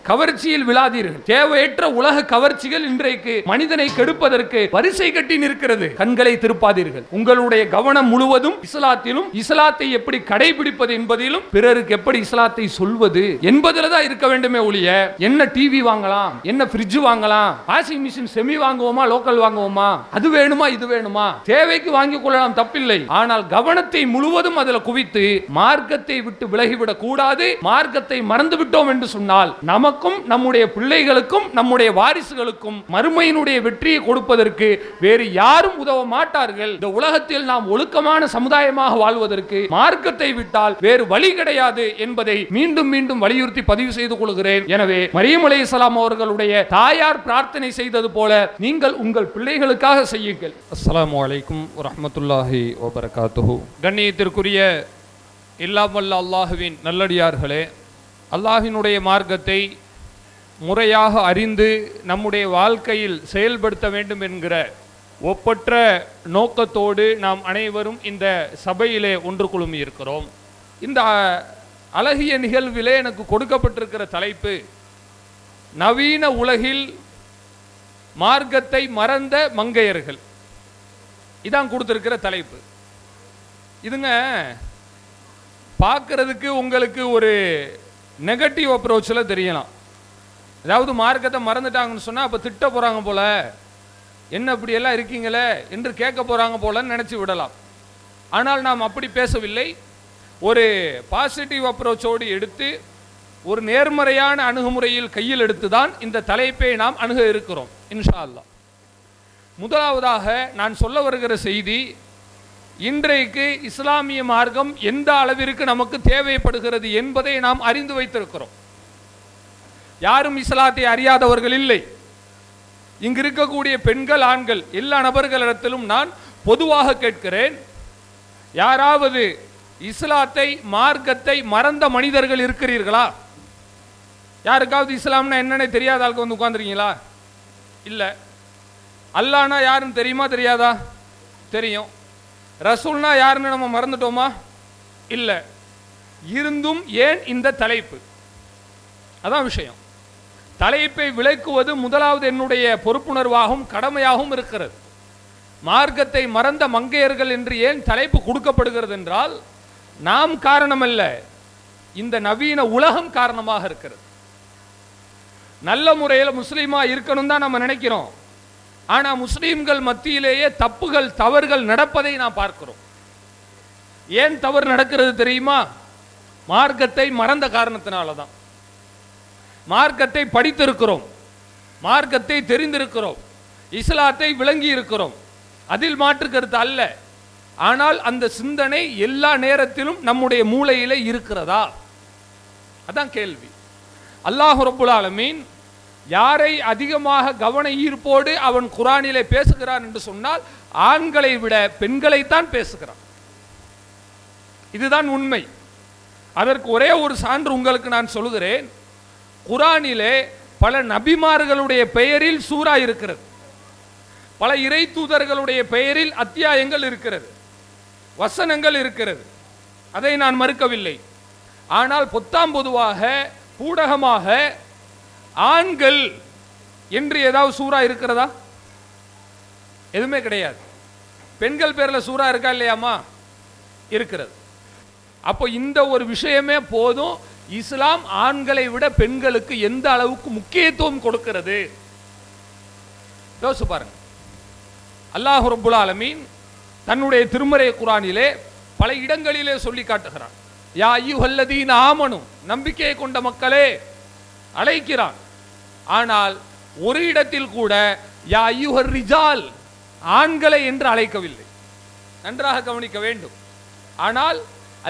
கவர்ச்சியில் விழாதீர்கள். தேவையற்ற உலக கவர்ச்சிகள் இன்றைக்கு மனிதனை கெடுப்பதற்கு வரிசை கட்டி நிற்கிறது. கண்களை திருப்பாதீர்கள். உங்களுடைய கவனம் முழுவதும் இஸ்லாத்திலும், இஸ்லாத்தை எப்படி கடைபிடிப்பது என்பதிலும், பிறருக்கு எப்படி இஸ்லாத்தை சொல்வது என்பதில் தான் இருக்க வேண்டுமே ஒழிய, என்ன டிவி வாங்கலாம், என்ன ஃப்ரிட்ஜ் வாங்கலாம், வாஷிங் மிஷின் செமி வாங்குவோமா லோக்கல் வாங்குவோமா, அது வேணுமா இது வேணுமா, தேவைக்கு வாங்கிக் கொள்ளலாம், தப்பில்லை. ஆனால் கவனத்தை முழுவதும் அதில் குவித்து மார்க்கத்தை விட்டு விலகிவிடக் கூடாது. மார்க்கத்தை மறந்து விட்டோம் என்று சொன்னால் நமக்கும் நம்முடைய பிள்ளைகளுக்கும் நம்முடைய வாரிசுகளுக்கும் மறுமையினுடைய வெற்றியை கொடுப்பதற்கு வேறு யாரும் உதவ மாட்டார்கள். இந்த உலகத்தில் நாம் ஒழுக்கமான சமுதாயமாக வாழ்வதற்கு மார்க்கத்தை விட்டால் வேறு வழி கிடையாது என்பதை மீண்டும் மீண்டும் வலியுறுத்தி பதிவு செய்து கொள்கிறேன். எனவே மரியம் அலைஹிஸ்ஸலாம் அவர்களுடைய தாயார் பிரார்த்தனை செய்தது போல நீங்கள் உங்கள் பிள்ளைகளுக்காக செய்யுங்கள். அஸ்ஸலாமு அலைக்கும் வரஹ்மத்துல்லாஹி வபரகாத்துஹு. கண்ணியத்திற்குரிய எல்லாம் வல்ல அல்லாஹுவின் நல்லடியார்களே, அல்லாஹினுடைய மார்க்கத்தை முறையாக அறிந்து நம்முடைய வாழ்க்கையில் செயல்படுத்த வேண்டும் என்கிற ஒப்பற்ற நோக்கத்தோடு நாம் அனைவரும் இந்த சபையிலே ஒன்று குழுமி இருக்கிறோம். இந்த அழகிய நிகழ்விலே எனக்கு கொடுக்கப்பட்டிருக்கிற தலைப்பு, நவீன உலகில் மார்க்கத்தை மறந்த மங்கையர்கள். இதான் கொடுத்திருக்கிற தலைப்பு. இதுங்க பார்க்கறதுக்கு உங்களுக்கு ஒரு நெகட்டிவ் அப்ரோச்சில் தெரியலாம். அதாவது மார்க்கத்தை மறந்துட்டாங்கன்னு சொன்னால் அப்போ திட்ட போகிறாங்க போல, என்ன இப்படியெல்லாம் இருக்கீங்களே என்று கேட்க போகிறாங்க போலன்னு நினச்சி விடலாம். ஆனால் நாம் அப்படி பேசவில்லை. ஒரு பாசிட்டிவ் அப்ரோச்சோடு எடுத்து ஒரு நேர்மறையான அணுகுமுறையில் கையில் எடுத்து தான் இந்த தலைப்பை நாம் அணுக இருக்கிறோம் இன்ஷா அல்லாஹ். முதலாவதாக நான் சொல்ல வருகிற செய்தி, இன்றைக்கு இஸ்லாமிய மார்க்கம் எந்த அளவிற்கு நமக்கு தேவைப்படுகிறது என்பதை நாம் அறிந்து வைத்திருக்கிறோம். யாரும் இஸ்லாத்தை அறியாதவர்கள் இல்லை. இங்கு இருக்கக்கூடிய பெண்கள், ஆண்கள், எல்லா நபர்களிடத்திலும் நான் பொதுவாக கேட்கிறேன், யாராவது இஸ்லாத்தை, மார்க்கத்தை மறந்த மனிதர்கள் இருக்கிறீர்களா? யாருக்காவது இஸ்லாம்னா என்னன்னு தெரியாத ஆளுக்கு வந்து உட்கார்ந்துருக்கீங்களா? இல்லை. அல்லாஹ்னா யாருன்னு தெரியுமா தெரியாதா? தெரியும். ரசூல்னா யாருன்னு நம்ம மறந்துட்டோமா? இல்லை. இருந்தும் ஏன் இந்த தலைப்பு? அதான் விஷயம். தலைப்பை விளக்குவது முதலாவது என்னுடைய பொறுப்புணர்வாகவும் கடமையாகவும் இருக்கிறது. மார்க்கத்தை மறந்த மங்கையர்கள் என்று ஏன் தலைப்பு கொடுக்கப்படுகிறது என்றால், நாம் காரணமல்ல, இந்த நவீன உலகம் காரணமாக இருக்கிறது. நல்ல முறையில் முஸ்லீமா இருக்கணும் தான் நம்ம நினைக்கிறோம். ஆனால் முஸ்லீம்கள் மத்தியிலேயே தப்புகள், தவறுகள் நடப்பதை நாம் பார்க்கிறோம். ஏன் தவறு நடக்கிறது தெரியுமா? மார்க்கத்தை மறந்த காரணத்தினால தான். மார்க்கத்தை படித்திருக்கிறோம், மார்க்கத்தை தெரிந்திருக்கிறோம், இஸ்லாத்தை விளங்கி இருக்கிறோம், அதில் மாற்று கருத்து அல்ல. ஆனால் அந்த சிந்தனை எல்லா நேரத்திலும் நம்முடைய மூளையிலே இருக்கிறதா? அதான் கேள்வி. அல்லாஹ் ரப்புல் ஆலமீன் யாரை அதிகமாக கவன ஈர்ப்போடு அவன் குர்ஆனிலே பேசுகிறான் என்று சொன்னால் ஆண்களை விட பெண்களைத்தான் பேசுகிறான். இதுதான் உண்மை. அதற்கு ஒரே ஒரு சான்று உங்களுக்கு நான் சொல்கிறேன். குர்ஆனிலே பல நபிமார்களுடைய பெயரில் சூரா இருக்கிறது, பல இறை தூதர்களுடைய பெயரில் அத்தியாயங்கள் இருக்கிறது, வசனங்கள் இருக்கிறது. அதை நான் மறுக்கவில்லை. ஆனால் பொத்தாம் பொதுவாக, பூடகமாக ஆண்கள் என்று ஏதாவது சூறா இருக்கிறதா? எதுவுமே கிடையாது. பெண்கள் பேரில் சூறா இருக்கா இல்லையாமா? இருக்கிறது. அப்போ இந்த ஒரு விஷயமே போதும், இஸ்லாம் ஆண்களை விட பெண்களுக்கு எந்த அளவுக்கு முக்கியத்துவம் கொடுக்கிறது. யோசிச்சு பாருங்க. அல்லாஹ் ரப்புல் ஆலமீன் தன்னுடைய திருமறை குர்ஆனிலே பல இடங்களிலே சொல்லி காட்டுகிறான். யா அய்யுஹல்லதீன ஆமனு, நம்பிக்கையை கொண்ட மக்களே அழைக்கிறான். ஆனால் ஒரு இடத்தில் கூட யா அய்யுஹர் ரிஜால், ஆண்களை என்று அழைக்கவில்லை. நன்றாக கவனிக்க வேண்டும். ஆனால்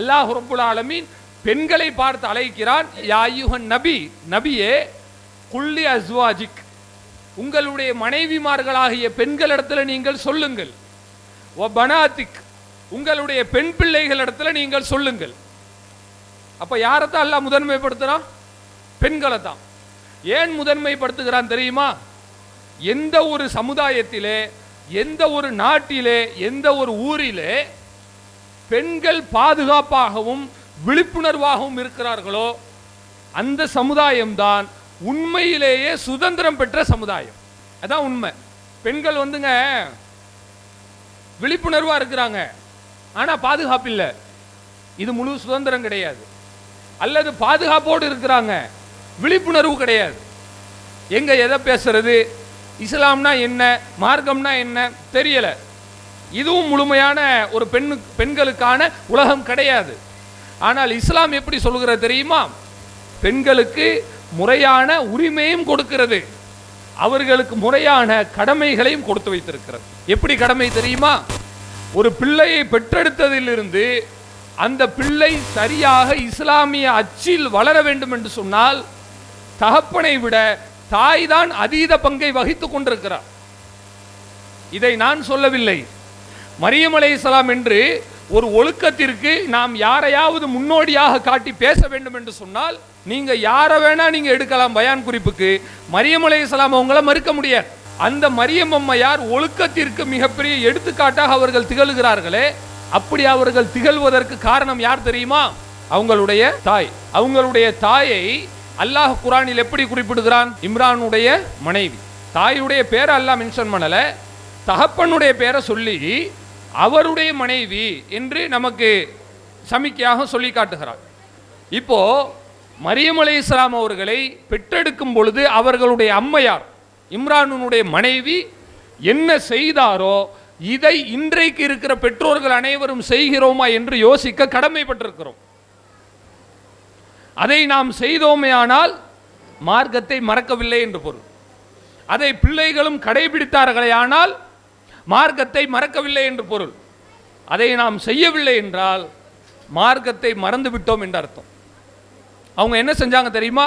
அல்லாஹ் ரப்புல் ஆலமீன் பெண்களை பார்த்து அழைக்கிறான். யா அய்யுஹன் நபி, நபியே, குல்லி அஸ்வாஜிக், உங்களுடைய மனைவிமார்களாகிய பெண்களிடத்தில் நீங்கள் சொல்லுங்கள். வ பனாத்திக், உங்களுடைய பெண் பிள்ளைகளிடத்தில் நீங்கள் சொல்லுங்கள். அப்ப யாரைத்தான் அல்லாஹ் முதன்மைப்படுத்துறான்? பெண்களை தான். ஏன் முதன்மைப்படுத்துகிறான் தெரியுமா? எந்த ஒரு சமுதாயத்திலே, எந்த ஒரு நாட்டிலே, எந்த ஒரு ஊரிலே பெண்கள் பாதுகாப்பாகவும் விழிப்புணர்வாகவும் இருக்கிறார்களோ அந்த சமுதாயம்தான் உண்மையிலேயே சுதந்திரம் பெற்ற சமுதாயம். அதான் உண்மை. பெண்கள் வந்துங்க விழிப்புணர்வா இருக்கிறாங்க, ஆனா பாதுகாப்பு இல்லை. இது முழு சுதந்திரம் கிடையாது. அல்லது பாதுகாப்போடு இருக்கிறாங்க, விழிப்புணர்வு கிடையாது. எங்க எதை பேசுறது, இஸ்லாம்னா என்ன, மார்க்கம்னா என்ன தெரியல. இதுவும் முழுமையான ஒரு பெண்களுக்கான உலகம் கிடையாது. ஆனால் இஸ்லாம் எப்படி சொல்லுகிறது தெரியுமா? பெண்களுக்கு முறையான உரிமையும் கொடுக்கிறது, அவர்களுக்கு முறையான கடமைகளையும் கொடுத்து வைத்திருக்கிறது. எப்படி கடமை தெரியுமா? ஒரு பிள்ளையை பெற்றெடுத்ததிலிருந்து அந்த பிள்ளை சரியாக இஸ்லாமிய அச்சில் வளர வேண்டும் என்று சொன்னால் தகப்பனை விட தாய் தான் அதீத பங்கை வகித்துக் கொண்டிருக்கிறார். இதை நான் சொல்லவில்லை. மரியம் அலைஹிஸ்ஸலாம் என்று ஒரு ஒழுக்கத்திற்கு நாம் யாரையாவது முன்னோடியாக காட்டி பேச வேண்டும் என்று சொன்னால் நீங்க யாரை வேணா நீங்க எடுக்கலாம் பயான் குறிப்புக்கு. மரியம் அலைஹிஸ்ஸலாம் அவங்கள மறுக்க முடியாது. அந்த மரியம் அம்மையார் ஒழுக்கத்திற்கு மிகப்பெரிய எடுத்துக்காட்டாக அவர்கள் திகழ்கிறார்களே, அப்படி அவர்கள் திகழ்வதற்கு காரணம் யார் தெரியுமா? அவங்களுடைய தாய். அவங்களுடைய தாயை அல்லாஹ் குர்ஆனில் எப்படி குறிப்பிடுகிறான்? இம்ரானுடைய மனைவி. தாயுடைய பேரை அல்லாஹ் மென்ஷன் பண்ணல, தகப்பனுடைய பேரை சொல்லி அவருடைய மனைவி என்று நமக்கு சமிக்கையாக சொல்லி காட்டுகிறார். இப்போ மரியம் அலைஹிஸ்ஸலாம் அவர்களை பெற்றெடுக்கும் பொழுது அவர்களுடைய அம்மையார் இம்ரானுடைய மனைவி என்ன செய்தாரோ இதை இன்றைக்கு இருக்கிற பெற்றோர்கள் அனைவரும் செய்கிறோமா என்று யோசிக்க கடமைப்பட்டிருக்கிறோம். அதை நாம் செய்தோமே ஆனால் மார்க்கத்தை மறக்கவில்லை என்று பொருள். அதை பிள்ளைகளும் கடைபிடித்தார்களே ஆனால் மார்க்கத்தை மறக்கவில்லை என்று பொருள். அதை நாம் செய்யவில்லை என்றால் மார்க்கத்தை மறந்து விட்டோம் என்று அர்த்தம். அவங்க என்ன செஞ்சாங்க தெரியுமா?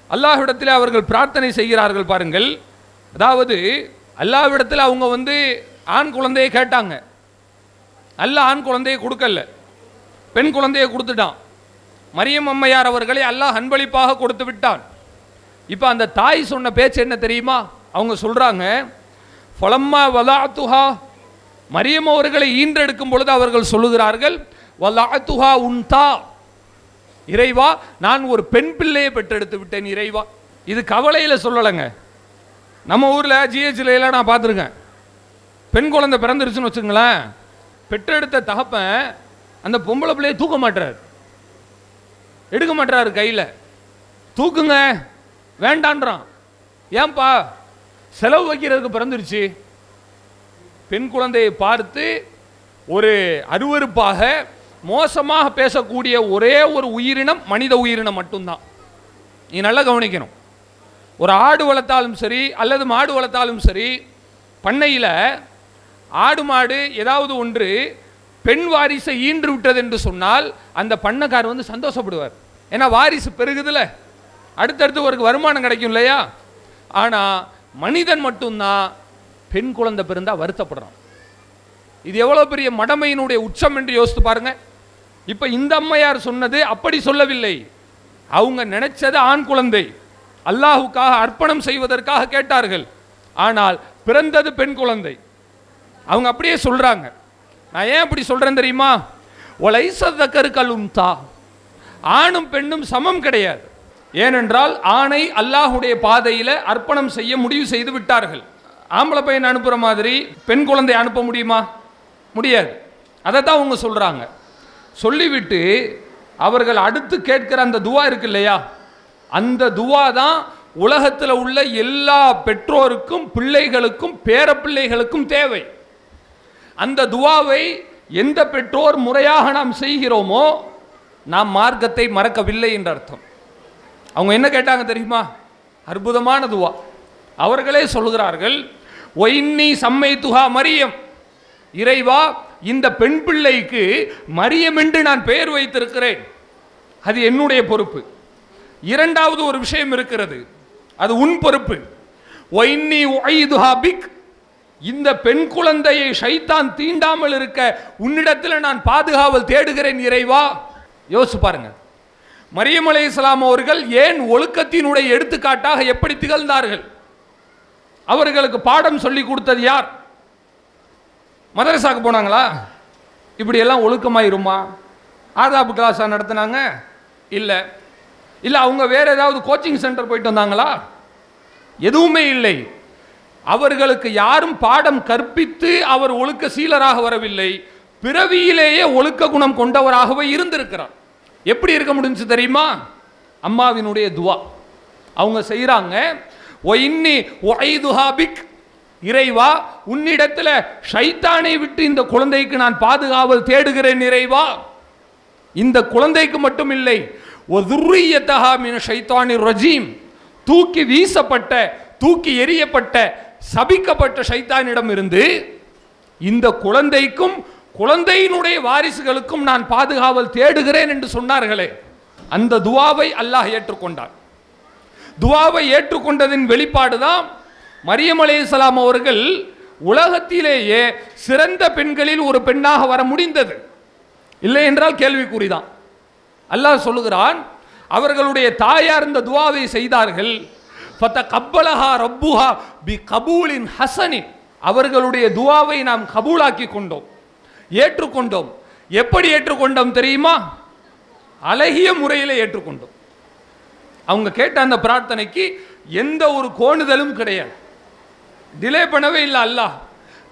அல்லாஹ்விடத்தில் அவர்கள் பிரார்த்தனை செய்கிறார்கள் பாருங்கள். அதாவது அல்லாஹ்விடத்தில் அவங்க ஆண் குழந்தையை கேட்டாங்க. அல்லாஹ் ஆண் குழந்தையை கொடுக்கல, பெண் குழந்தையை கொடுத்துட்டான். மரியம் அம்மையார் அவர்களை அல்லாஹ் அன்பளிப்பாக கொடுத்து விட்டான். இப்போ அந்த தாய் சொன்ன பேச்சு என்ன தெரியுமா? அவங்க சொல்றாங்க, ஃபலம்மா வலாத்துஹா, மரியம் அவர்களை ஈன்றெடுக்கும் பொழுது அவர்கள் சொல்லுகிறார்கள், வலாத்துஹா உன்தா, இறைவா நான் ஒரு பெண் பிள்ளையை பெற்றெடுத்து விட்டேன் இறைவா. இது கவலையில் சொல்லலைங்க. நம்ம ஊரில் ஜிஹெச்ல எல்லாம் நான் பார்த்துருக்கேன். பெண் குழந்தை பிறந்துருச்சுன்னு வச்சுங்களேன், பெற்றெடுத்த தகப்பன் அந்த பொம்பளை பிள்ளையை தூக்க மாட்டார், எடுக்க மாட்டாரு கையில். தூக்குங்க வேண்டான்றான். ஏன்பா? செலவு வைக்கிறதுக்கு பிறந்துருச்சு. பெண் குழந்தையை பார்த்து ஒரு அருவருப்பாக மோசமாக பேசக்கூடிய ஒரே ஒரு உயிரினம் மனித உயிரினம் மட்டும்தான். நீ நல்லா கவனிக்கணும். ஒரு ஆடு வளர்த்தாலும் சரி அல்லது மாடு வளர்த்தாலும் சரி, பண்ணையில் ஆடு மாடு ஏதாவது ஒன்று பெண் வாரிசை ஈன்று விட்டது என்று சொன்னால் அந்த பண்ணைக்காரர் சந்தோஷப்படுவார். ஏன்னா வாரிசு பெருகுதுல, அடுத்தடுத்து ஒரு வருமானம் கிடைக்கும் இல்லையா? ஆனால் மனிதன் மட்டும்தான் பெண் குழந்தை பிறந்தா வருத்தப்படுறான். இது எவ்வளோ பெரிய மடமையினுடைய உச்சம் என்று யோசித்து பாருங்க. இப்போ இந்த அம்மையார் சொன்னது அப்படி சொல்லவில்லை. அவங்க நினைச்சது ஆண் குழந்தை, அல்லாஹுக்காக அர்ப்பணம் செய்வதற்காக கேட்டார்கள். ஆனால் பிறந்தது பெண் குழந்தை. அவங்க அப்படியே சொல்றாங்க. நான் ஏன் அப்படி சொல்றேன் தெரியுமா? ஒலைசதக்கருக்கல் உன்தா, ஆணும் பெண்ணும் சமம் கிடையாது. ஏனென்றால் ஆணை அல்லாஹுடைய பாதையில் அர்ப்பணம் செய்ய முடிவு செய்து விட்டார்கள். ஆம்பளை பையன் அனுப்புற மாதிரி பெண் குழந்தை அனுப்ப முடியுமா? முடியாது. அதை தான் அவங்க சொல்றாங்க. சொல்லிவிட்டு அவர்கள் அடுத்து கேட்கிற அந்த துவா இருக்கு இல்லையா, அந்த துவா தான் உலகத்தில் உள்ள எல்லா பெற்றோருக்கும் பிள்ளைகளுக்கும் பேரப்பிள்ளைகளுக்கும் தேவை. அந்த துவாவை எந்த பெற்றோர் முறையாக நாம் செய்கிறோமோ நாம் மார்க்கத்தை மறக்கவில்லை என்ற அர்த்தம். அவங்க என்ன கேட்டாங்க தெரியுமா? அற்புதமான துவா. அவர்களே சொல்கிறார்கள், ஒயின்னி சம்மை துஹா மரியம், இறைவா இந்த பெண் பிள்ளைக்கு மரியம் என்று நான் பெயர் வைத்திருக்கிறேன், அது என்னுடைய பொறுப்பு. இரண்டாவது ஒரு விஷயம் இருக்கிறது, அது உன் பொறுப்பு. ஒயின்னி உஐதுஹா பிக், இந்த பெண் குழந்தையை ஷைத்தான் தீண்டாமல் இருக்க உன்னிடத்தில் நான் பாதுகாவல் தேடுகிறேன் இறைவா. யோசிச்சு பாருங்க, மரியம் அலைஹிஸ்ஸலாம் அவர்கள் ஏன் ஒழுக்கத்தினுடைய எடுத்துக்காட்டாக எப்படி திகழ்ந்தார்கள்? அவர்களுக்கு பாடம் சொல்லி கொடுத்தது யார்? மதரசாக்கு போனாங்களா? இப்படி எல்லாம் ஒழுக்கமாயிருமா? ஆதாபு கிளாஸா நடத்தினாங்க? இல்லை. இல்லை அவங்க வேற ஏதாவது கோச்சிங் சென்டர் போயிட்டு வந்தாங்களா? எதுவுமே இல்லை. அவர்களுக்கு யாரும் பாடம் கற்பித்து அவர் ஒழுக்க சீலராக வரவில்லை. பிறவியிலேயே ஒழுக்க குணம் கொண்டவராகவே இருந்திருக்கிறார். எப்படி இருக்க முடிஞ்சு தெரியுமா? அம்மாவினுடைய துவா அவங்க செய்கிறாங்க. இறைவா, உன்னிடத்தில் ஷைத்தானை விட்டு இந்த குழந்தைக்கு நான் பாதுகாவல் தேடுகிறேன் இறைவா. இந்த குழந்தைக்கு மட்டும் இல்லை, ரஜீம், தூக்கி வீசப்பட்ட, தூக்கி எறியப்பட்ட, சபிக்கப்பட்ட ஷைத்தானிடம் இருந்து இந்த குழந்தைக்கும் குழந்தையினுடைய வாரிசுகளுக்கும் நான் பாதுகாவல் தேடுகிறேன் என்று சொன்னார்களே, அந்த துவாவை அல்லாஹ் ஏற்றுக்கொண்டார். துவாவை ஏற்றுக்கொண்டதின் வெளிப்பாடுதான் மரியம் அலைஹிஸ்ஸலாம் அவர்கள் உலகத்திலேயே சிறந்த பெண்களில் ஒரு பெண்ணாக வர முடிந்தது. இல்லை என்றால் கேள்விக்குறிதான். அல்லாஹ் சொல்லுகிறான், அவர்களுடைய தாயார் இந்த துவாவை செய்தார்கள். ஃபதகப்பலஹா ரப்புஹா பிகபூலின் ஹஸனின், அவர்களுடைய துவாவை நாம் கபூலாக்கி கொண்டோம், ஏற்றுக்கொண்டோம். எப்படி ஏற்றுக்கொண்டோம் தெரியுமா? அழகிய முறையில் ஏற்றுக்கொண்டோம். அவங்க கேட்ட அந்த பிரார்த்தனைக்கு எந்த ஒரு கோணுதலும் கிடையாது, டிலே பண்ணவே இல்லை. அல்லாஹ்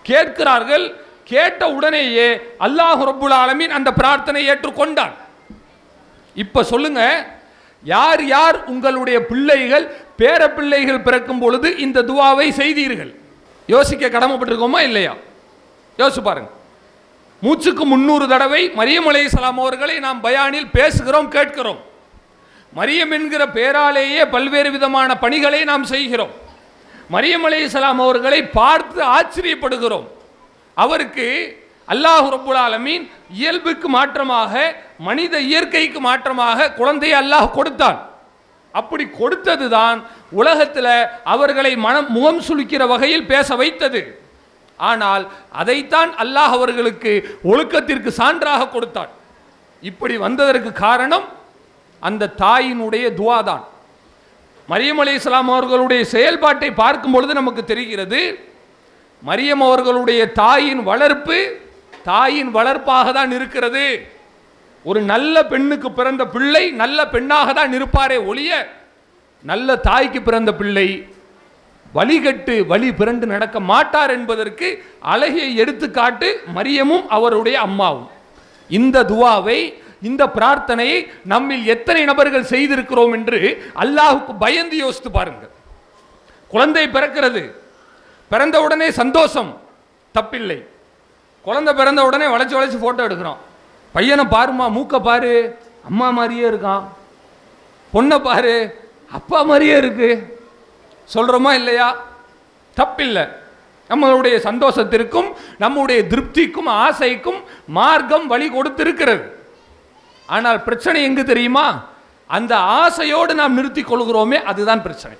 கேட்கிறார்கள், கேட்ட உடனேயே அல்லாஹ் ரப்புல் ஆலமீன் அந்த பிரார்த்தனை ஏற்றுக்கொண்டான். இப்ப சொல்லுங்க, யார் யார் உங்களுடைய பிள்ளைகள் பேர பிள்ளைகள் பிறக்கும் பொழுது இந்த துவாவை செய்தீர்கள்? யோசிக்க கடமைப்பட்டிருக்கோமா இல்லையா? யோசிச்சு பாருங்க. மூச்சுக்கு 300 தடவை மரியம் அலைஹிஸ்ஸலாம் அவர்களை நாம் பயானில் பேசுகிறோம், கேட்கிறோம். மரியம் என்கிற பேராலேயே பல்வேறு விதமான பணிகளை நாம் செய்கிறோம். மரியம் அலைஹிஸ்ஸலாம் அவர்களை பார்த்து ஆச்சரியப்படுகிறோம். அவருக்கு அல்லாஹ் ரப்புல் ஆலமீன் இயல்புக்கு மாற்றமாக, மனித இயற்கைக்கு மாற்றமாக குழந்தையை அல்லாஹ் கொடுத்தான். அப்படி கொடுத்தது தான் உலகத்தில் அவர்களை முகம் சுளிக்கிற வகையில் பேச வைத்தது. ஆனால் அதைத்தான் அல்லாஹ் அவர்களுக்கு ஒழுக்கத்திற்கு சான்றாக கொடுத்தான். இப்படி வந்ததற்கு காரணம் அந்த தாயினுடைய துவா தான். மரியம் அலைஹிஸ்ஸலாம் அவர்களுடைய செயல்பாட்டை பார்க்கும் பொழுது நமக்கு தெரிகிறது, மரியம் அவர்களுடைய தாயின் வளர்ப்பு தாயின் வளர்ப்பாக தான் இருக்கிறது. ஒரு நல்ல பெண்ணுக்கு பிறந்த பிள்ளை நல்ல பெண்ணாக தான் இருப்பாரே ஒழிய, நல்ல தாய்க்கு பிறந்த பிள்ளை வழிகட்டு வழி பிறண்டு நடக்க மாட்டார் என்பதற்கு அழகிய எடுத்துக்காட்டு மரியமும் அவருடைய அம்மாவும். இந்த துவாவை, இந்த பிரார்த்தனையை நம்மில் எத்தனை நபர்கள் செய்திருக்கிறோம் என்று அல்லாஹுக்கு பயந்து யோசித்து பாருங்கள். குழந்தை பிறக்கிறது, பிறந்த உடனே சந்தோஷம், தப்பில்லை. குழந்தை பிறந்த உடனே வளைச்சு வளைச்சு போட்டோ எடுக்கிறோம். பையனை பாருமா, மூக்க பாரு, அம்மா மாதிரியே இருக்கான். பொண்ணை பாரு, அப்பா மாதிரியே இருக்கு, சொல்றோமா இல்லையா? தப்பில்லை. நம்மளுடைய சந்தோஷத்திற்கும் நம்முடைய திருப்திக்கும் ஆசைக்கும் மார்க்கம் வழி கொடுத்திருக்கிறது. ஆனால் பிரச்சனை எங்கு தெரியுமா? அந்த ஆசையோடு நாம் நிறுத்தி கொள்கிறோமே, அதுதான் பிரச்சனை.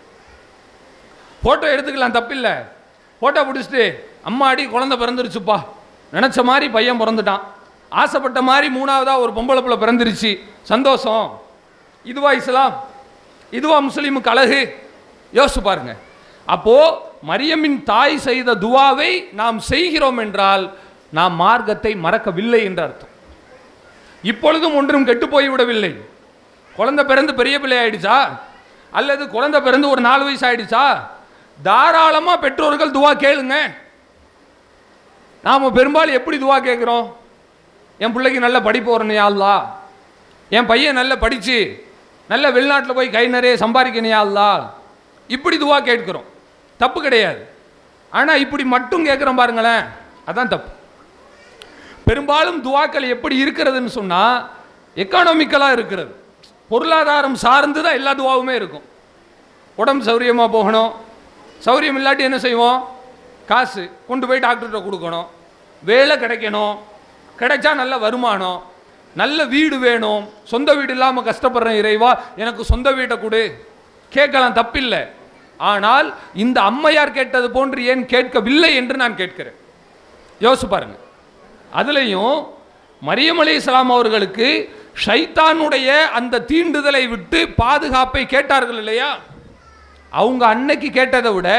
போட்டோ எடுத்துக்கலாம், தப்பில்லை. போட்டோ பிடிச்சிட்டு அம்மாடி குழந்தை பிறந்துருச்சுப்பா, நினச்ச மாதிரி பையன் பிறந்துட்டான், ஆசைப்பட்ட மாதிரி 3ஆவதா ஒரு பொம்பளை பிள்ளை பிறந்துருச்சு, சந்தோஷம். இதுவா இஸ்லாம்? இதுவா முஸ்லீமுக்கு அழகு? யோசிச்சு பாருங்க. அப்போ மரியமின் தாய் செய்த துவாவை நாம் செய்கிறோம் என்றால் நாம் மார்க்கத்தை மறக்கவில்லை என்ற அர்த்தம். இப்பொழுதும் ஒன்றும் கெட்டு போய்விடவில்லை. குழந்தை பிறந்து பெரிய பிள்ளை ஆயிடுச்சா, அல்லது குழந்தை பிறந்து ஒரு 4 வயசு ஆயிடுச்சா, தாராளமாக பெற்றோர்கள் துவா கேளுங்க. நாம் பெரும்பாலும் எப்படி துவா கேட்குறோம்? என் பிள்ளைக்கு நல்ல படிப்பு வரணும் யா அல்லாஹ், என் பையன் நல்ல படித்து நல்ல வெளிநாட்டில் போய் கை நிறைய சம்பாதிக்கணும் யா அல்லாஹ், இப்படி துவா கேட்கிறோம். தப்பு கிடையாது. ஆனால் இப்படி மட்டும் கேட்குறோம் பாருங்களேன், அதான் தப்பு. பெரும்பாலும் துவாக்கள் எப்படி இருக்கிறதுன்னு சொன்னால் எக்கானமிக்கலாக இருக்கிறது, பொருளாதாரம் சார்ந்து தான் எல்லா துவாவுமே இருக்கும். உடம்பு சௌரியமாக போகணும், சௌரியம் இல்லாட்டி என்ன செய்வோம்? காசு கொண்டு போய் டாக்டர்கிட்ட கொடுக்கணும், வேலை கிடைக்கணும், கிடைச்சா நல்ல வருமானம், நல்ல வீடு வேணும், சொந்த வீடு இல்லாமல் கஷ்டப்படுறேன் இறைவா எனக்கு சொந்த வீட்டை கொடு, கேட்கலாம், தப்பில்லை. ஆனால் இந்த அம்மையார் கேட்டது போன்று ஏன் கேட்கவில்லை என்று நான் கேட்கிறேன். யோசிச்சு பாருங்க. அதுலேயும் மரியம் அலைஹிஸ்ஸலாம் அவர்களுக்கு ஷைத்தானுடைய அந்த தீண்டுதலை விட்டு பாதுகாப்பை கேட்டார்கள் இல்லையா? அவங்க அன்னைக்கு கேட்டதை விட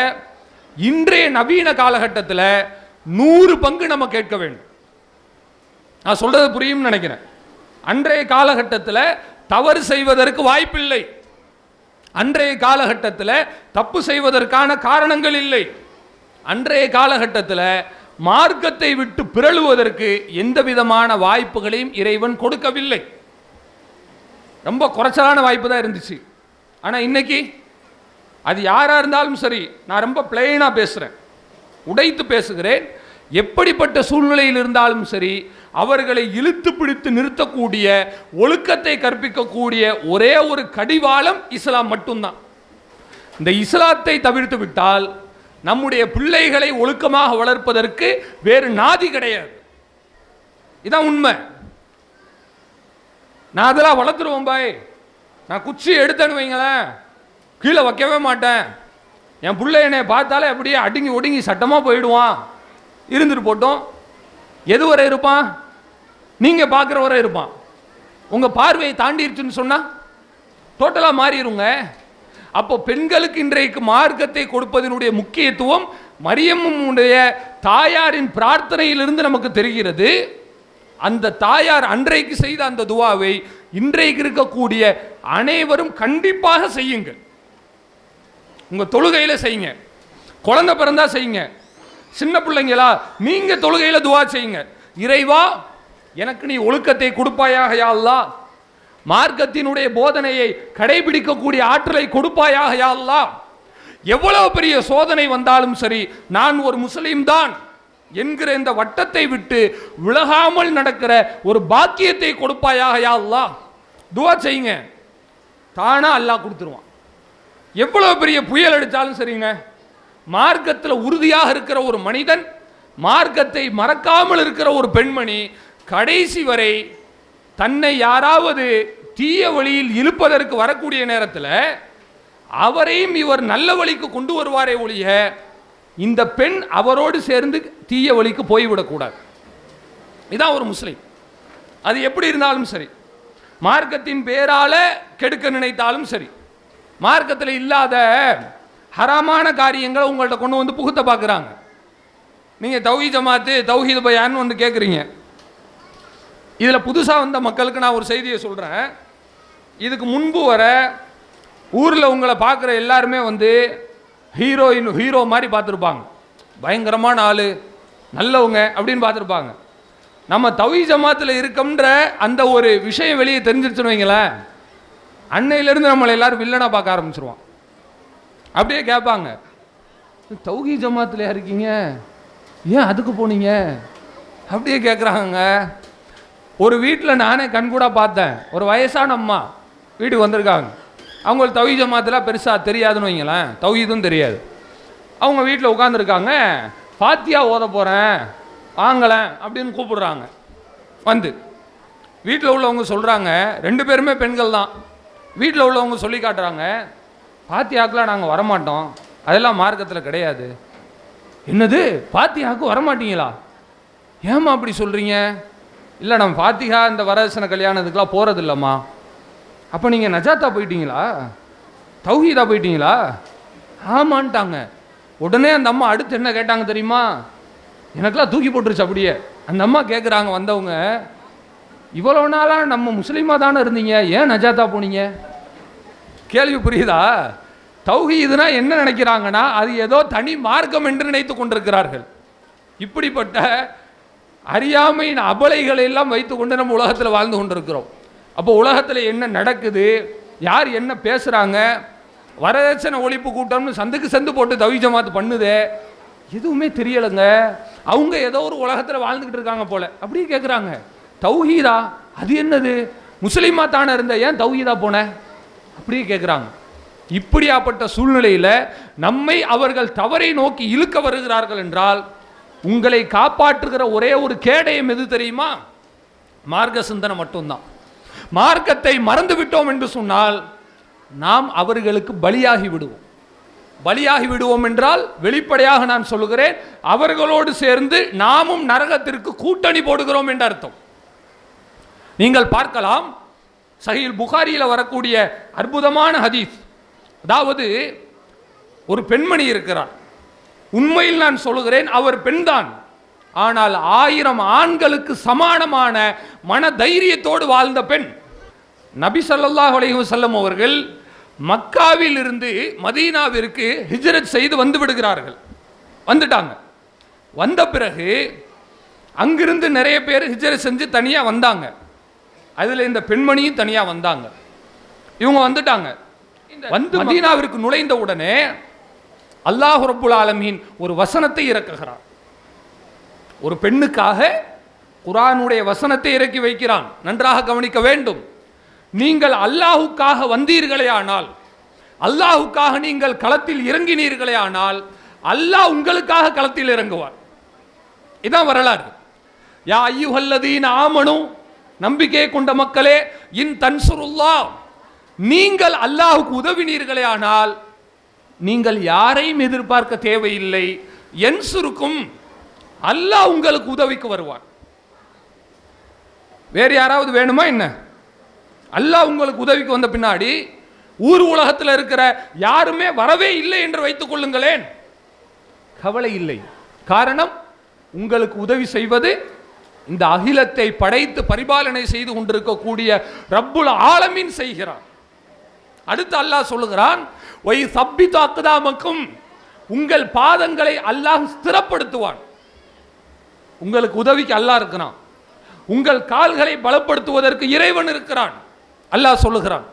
இன்றைய நவீன காலகட்டத்தில் 100 பங்கு நம்ம கேட்க வேண்டும். நான் சொல்றது புரியும் நினைக்கிறேன். அன்றைய காலகட்டத்தில் தவறு செய்வதற்கு வாய்ப்பில்லை. அன்றைய காலகட்டத்தில் தப்பு செய்வதற்கான காரணங்கள் இல்லை. அன்றைய காலகட்டத்தில் மார்க்கத்தை விட்டு பிறழுவதற்கு எந்த விதமான வாய்ப்புகளையும் இறைவன் கொடுக்கவில்லை. ரொம்ப குறைச்சலான வாய்ப்பு தான் இருந்துச்சு. ஆனால் இன்னைக்கு அது யாராக இருந்தாலும் சரி, நான் ரொம்ப பிளெயினாக பேசுகிறேன், உடைத்து பேசுகிறேன். எப்படிப்பட்ட சூழ்நிலையில் இருந்தாலும் சரி, அவர்களை இழுத்து பிடித்து நிறுத்தக்கூடிய, ஒழுக்கத்தை கற்பிக்கக்கூடிய ஒரே ஒரு கடிவாளம் இஸ்லாம் மட்டும்தான். இந்த இஸ்லாத்தை தவிர்த்து விட்டால் நம்முடைய பிள்ளைகளை ஒழுக்கமாக வளர்ப்பதற்கு வேறு நாதி கிடையாது. இதான் உண்மை. நான் அதெல்லாம் வளர்த்துருவோம் பாய். நான் குச்சி எடுத்தேன்னு வைங்களேன், கீழே வைக்கவே மாட்டேன். என் பிள்ளை என்னை பார்த்தாலே அப்படியே அடுங்கி ஒடுங்கி சட்டமாக போயிடுவான். இருந்துட்டு போட்டோம். எது வரை இருப்பான்? நீங்கள் பார்க்குற வரை இருப்பான். உங்கள் பார்வையை தாண்டிடுச்சுன்னு சொன்னால் டோட்டலாக மாறிடுங்க. அப்போ பெண்களுக்கு இன்றைக்கு மார்க்கத்தை கொடுப்பதனுடைய முக்கியத்துவம் மரியம்முடைய தாயாரின் பிரார்த்தனையிலிருந்து நமக்கு தெரிகிறது. அந்த தாயார் அன்றைக்கு செய்த அந்த துவாவை இன்றைக்கு இருக்கக்கூடிய அனைவரும் கண்டிப்பாக செய்யுங்கள். உங்கள் தொழுகையில் செய்யுங்க, குழந்தை பிறந்தா செய்யுங்க, சின்ன பிள்ளைங்களா நீங்க தொழுகையில் துவா செய்யுங்க. இறைவா, எனக்கு நீ ஒழுக்கத்தை கொடுப்பாயாக யா அல்லாஹ், மார்க்கத்தினுடைய போதனையை கடைபிடிக்கக்கூடிய ஆற்றலை கொடுப்பாயாக யா அல்லாஹ். எவ்வளவு பெரிய சோதனை வந்தாலும் சரி, நான் ஒரு முஸ்லீம் தான் என்கிற இந்த வட்டத்தை விட்டு விலகாமல் நடக்கிற ஒரு பாக்கியத்தை கொடுப்பாயாக யா அல்லாஹ். துவா செய்யுங்க, தானா அல்லாஹ் கொடுத்துருவான். எவ்வளவு பெரிய புயல் அடித்தாலும் சரிங்க, மார்க்கத்தில் உறுதியாக இருக்கிற ஒரு மனிதன், மார்க்கத்தை மறக்காமல் இருக்கிற ஒரு பெண்மணி, கடைசி வரை தன்னை யாராவது தீய வழியில் இழுப்பதற்கு வரக்கூடிய நேரத்தில் அவரையும் இவர் நல்ல வழிக்கு கொண்டு வருவாரே ஒழிய இந்த பெண் அவரோடு சேர்ந்து தீய வழிக்கு போய்விடக்கூடாது. இதான் ஒரு முஸ்லீம். அது எப்படி இருந்தாலும் சரி, மார்க்கத்தின் பேரால கெடுக்க நினைத்தாலும் சரி, மார்க்கத்தில் இல்லாத ஹராமான காரியங்களை உங்கள்கிட்ட கொண்டு வந்து புகுத்த பார்க்குறாங்க. நீங்கள் தௌஹீத் ஜமாத்து தௌஹீத் பயான்னு வந்து கேட்குறீங்க. இதில் புதுசாக வந்த மக்களுக்கு நான் ஒரு செய்தியை சொல்கிறேன். இதுக்கு முன்பு வர ஊரில் உங்களை பார்க்குற எல்லாருமே வந்து ஹீரோ மாதிரி பார்த்துருப்பாங்க, பயங்கரமான ஆள், நல்லவங்க அப்படின்னு பார்த்துருப்பாங்க. நம்ம தௌஹீத் ஜமாத்தில் இருக்கோம்ன்ற அந்த ஒரு விஷயம் வெளியே தெரிஞ்சிருச்சுன்னு வைங்களேன், அன்னையிலேருந்து நம்மளை எல்லாரும் வில்லனாக பார்க்க ஆரம்பிச்சிருவான். அப்படியே கேட்பாங்க, தௌஹீத் ஜமாத்தில் இருக்கீங்க, ஏன் அதுக்கு போனீங்க அப்படியே கேட்குறாங்க. ஒரு வீட்டில் நானே கண்கூட பார்த்தேன். ஒரு வயசான அம்மா வீட்டுக்கு வந்திருக்காங்க. அவங்களுக்கு தௌஹீத் ஜமாத்தில் பெருசாக தெரியாதுன்னு வைங்களேன், தௌஹீதும் தெரியாது. அவங்க வீட்டில் உட்காந்துருக்காங்க. ஃபாத்தியா ஓத போகிறேன் வாங்கலேன் அப்படின்னு கூப்பிடுறாங்க. வந்து வீட்டில் உள்ளவங்க சொல்கிறாங்க, 2 பேருமே பெண்கள் தான். வீட்டில் உள்ளவங்க சொல்லி காட்டுறாங்க, ஃபாத்தியாக்கெலாம் நாங்கள் வரமாட்டோம், அதெல்லாம் மார்க்கத்தில் கிடையாது. என்னது, ஃபாத்தியாவுக்கு வரமாட்டீங்களா? ஏம்மா அப்படி சொல்கிறீங்க? இல்லை, நம்ம ஃபாத்திகா இந்த வரதட்சணை கல்யாணத்துக்கெலாம் போகிறது இல்லைம்மா. அப்போ நீங்கள் நஜாத்தா போயிட்டீங்களா, தௌஹீதா போயிட்டீங்களா? ஆமான்ட்டாங்க. உடனே அந்த அம்மா அடுத்து என்ன கேட்டாங்க தெரியுமா? எனக்கெல்லாம் தூக்கி போட்டுருச்சு அப்படியே. அந்த அம்மா கேட்குறாங்க வந்தவங்க, இவ்வளோ நாளாக நம்ம முஸ்லீமாக தானே இருந்தீங்க, ஏன் நஜாத்தா போனீங்க? கேள்வி புரியுதா? தௌஹீதுனா என்ன நினைக்கிறாங்கன்னா அது ஏதோ தனி மார்க்கம் என்று நினைத்து கொண்டிருக்கிறார்கள். இப்படிப்பட்ட அறியாமையின் அபலைகளை எல்லாம் வைத்துக்கொண்டு நம்ம உலகத்தில் வாழ்ந்து கொண்டிருக்கிறோம். அப்போ உலகத்தில் என்ன நடக்குது, யார் என்ன பேசுகிறாங்க, வரதட்சணை ஒழிப்பு கூட்டம்னு சந்துக்கு சந்து போட்டு தௌஹீத் ஜமாத் பண்ணுது, எதுவுமே தெரியலைங்க. அவங்க ஏதோ ஒரு உலகத்தில் வாழ்ந்துக்கிட்டு இருக்காங்க போல. அப்படியே கேட்குறாங்க, தௌஹீதா அது என்னது, முஸ்லீமா தானே இருந்த, ஏன் தௌஹீதா போன அப்படியே கேட்குறாங்க. இப்படியாப்பட்ட சூழ்நிலையில் நம்மை அவர்கள் தவறை நோக்கி இழுக்க வருகிறார்கள் என்றால் உங்களை காப்பாற்றுகிற ஒரே ஒரு கேடயம் எது தெரியுமா? மார்க்க சிந்தனை மட்டும்தான். மார்க்கத்தை மறந்து விட்டோம் என்று சொன்னால் நாம் அவர்களுக்கு பலியாகி விடுவோம். பலியாகி விடுவோம் என்றால் வெளிப்படையாக நான் சொல்லுகிறேன், அவர்களோடு சேர்ந்து நாமும் நரகத்திற்கு கூட்டணி போடுகிறோம் என்ற அர்த்தம். நீங்கள் பார்க்கலாம், சஹீஹ் புகாரியில் வரக்கூடிய அற்புதமான ஹதீஸ். அதாவது ஒரு பெண்மணி இருக்கிறார், உண்மையில் நான் சொல்லுகிறேன் அவர் பெண்தான், ஆனால் 1000 ஆண்களுக்கு சமானமான மன தைரியத்தோடு வாழ்ந்த பெண். நபி ஸல்லல்லாஹு அலைஹி வஸல்லம் அவர்கள் மக்காவில் இருந்து மதீனாவிற்கு ஹிஜ்ரத் செய்து வந்து விடுகிறார்கள். வந்துட்டாங்க. வந்த பிறகு அங்கிருந்து நிறைய பேர் ஹிஜ்ரத் செஞ்சு தனியாக வந்தாங்க. அதில் இந்த பெண்மணியும் தனியாக வந்தாங்க. இவங்க வந்துட்டாங்க. வந்து மதீனாவிற்கு நுழைந்த உடனே அல்லாஹ் ரப்புல் ஆலமீன் ஒரு வசனத்தை இறக்குகிறார். ஒரு பெண்ணுக்காக குர்ஆனுடைய வசனத்தை இறக்கி வைக்கிறான். நன்றாக கவனிக்க வேண்டும். நீங்கள் அல்லாஹுக்காக வந்தீர்களே ஆனால், அல்லாஹுக்காக நீங்கள் களத்தில் இறங்கினீர்களே ஆனால், அல்லாஹ் உங்களுக்காக களத்தில் இறங்குவார். இதான் வரலாறு. யா அய்யுஹல்லதீன ஆமனு, நம்பிக்கை கொண்ட மக்களே, இன் தன்சுருல்லாஹ், நீங்கள் அல்லாஹுக்கு உதவினீர்களே ஆனால் நீங்கள் யாரையும் எதிர்பார்க்க தேவையில்லை. யன்சுருக்கும், அல்லாஹ் உங்களுக்கு உதவிக்கு வருவார். வேறு யாராவது வேணுமா என்ன? அல்லாஹ் உங்களுக்கு உதவிக்கு வந்த பின்னாடி ஊர் உலகத்தில் இருக்கிற யாருமே வரவே இல்லை என்று வைத்துக் கொள்ளுங்களேன், கவலை இல்லை. காரணம், உங்களுக்கு உதவி செய்வது இந்த அகிலத்தை படைத்து பரிபாலனை செய்து கொண்டிருக்கக்கூடிய ரப்புல் ஆலமீன் செய்கிறான். அடுத்து அல்லாஹ் சொல்லுகிறான், வை சப்பித்து அக்தாமக்கும், உங்கள் பாதங்களை அல்லாஹ் ஸ்திரப்படுத்துவான். உங்களுக்கு உதவிக்கு அல்லாஹ் இருக்கிறான். உங்கள் கால்களை பலப்படுத்துவதற்கு இறைவன் இருக்கிறான். அல்லாஹ் சொல்லுகிறான்.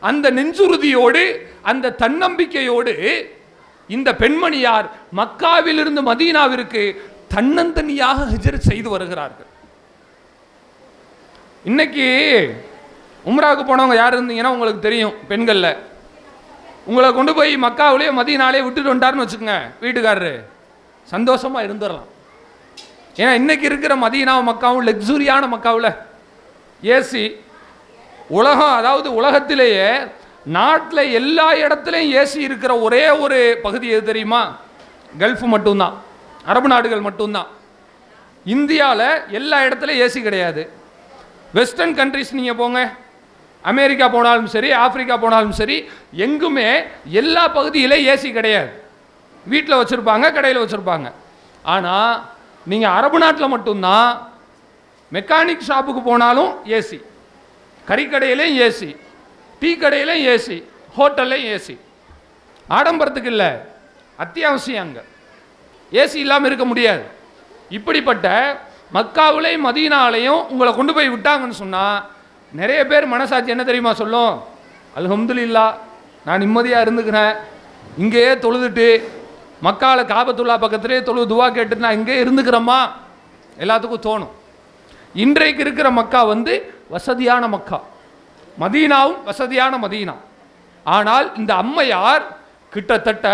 அந்த நெஞ்சுறுதியோடு, அந்த தன்னம்பிக்கையோடு இந்த பெண்மணியார் மக்காவிலிருந்து மதீனாவிற்கு தன்னந்தனியாக ஹிஜ்ரத் செய்து வருகிறார்கள். இன்னைக்கு உம்ராவுக்கு போனவங்க யார் இருந்தீங்கன்னா உங்களுக்கு தெரியும். பெண்களில் உங்களை கொண்டு போய் மக்காவிலேயே மதீனாலே விட்டுட்டு வந்துட்டாருன்னு வச்சுக்கோங்க, வீட்டுக்காரரு சந்தோஷமாக இருந்துடலாம். ஏன்னா இன்னைக்கு இருக்கிற மதீனாவும் மக்காவும் லக்ஸுரியான மக்காவில் ஏசி உலகம், அதாவது உலகத்திலேயே நாட்டில் எல்லா இடத்துலையும் ஏசி இருக்கிற ஒரே ஒரு பகுதி எது தெரியுமா? கல்ஃப் மட்டும்தான், அரபு நாடுகள் மட்டும்தான். இந்தியாவில் எல்லா இடத்துலையும் ஏசி கிடையாது. வெஸ்டர்ன் கண்ட்ரிஸ் நீங்கள் போங்க, அமெரிக்கா போனாலும் சரி, ஆப்பிரிக்கா போனாலும் சரி, எங்குமே எல்லா பகுதியிலையும் ஏசி கிடையாது. வீட்டில் வச்சுருப்பாங்க, கடையில் வச்சுருப்பாங்க. ஆனால் நீங்கள் அரபு நாட்டில் மட்டும்தான் மெக்கானிக் ஷாப்புக்கு போனாலும் ஏசி, கறிக்கடையிலையும் ஏசி, டீ கடையிலையும் ஏசி, ஹோட்டல்லையும் ஏசி. ஆடம்பரத்துக்கு இல்லை, அத்தியாவசியம். அங்கே ஏசி இல்லாமல் இருக்க முடியாது. இப்படிப்பட்ட மக்காவிலையும் மதீனாலையும் உங்களை கொண்டு போய் விட்டாங்கன்னு சொன்னால் நிறைய பேர் மனசாட்சி என்ன தெரியுமா சொல்லும்? அல்ஹம்துலில்லாஹ், நான் நிம்மதியாக இருந்துக்கிறேன், இங்கேயே தொழுதுட்டு மக்காவில் காபத்துல்லா பக்கத்திலே தொழுது துவா கேட்டுட்டு நான் இங்கே இருந்துக்கிறேம்மா, எல்லாத்துக்கும் தோணும். இன்றைக்கு இருக்கிற மக்கா வசதியான மக்கா, மதீனாவும் வசதியான மதீனா. ஆனால் இந்த அம்மையார் கிட்டத்தட்ட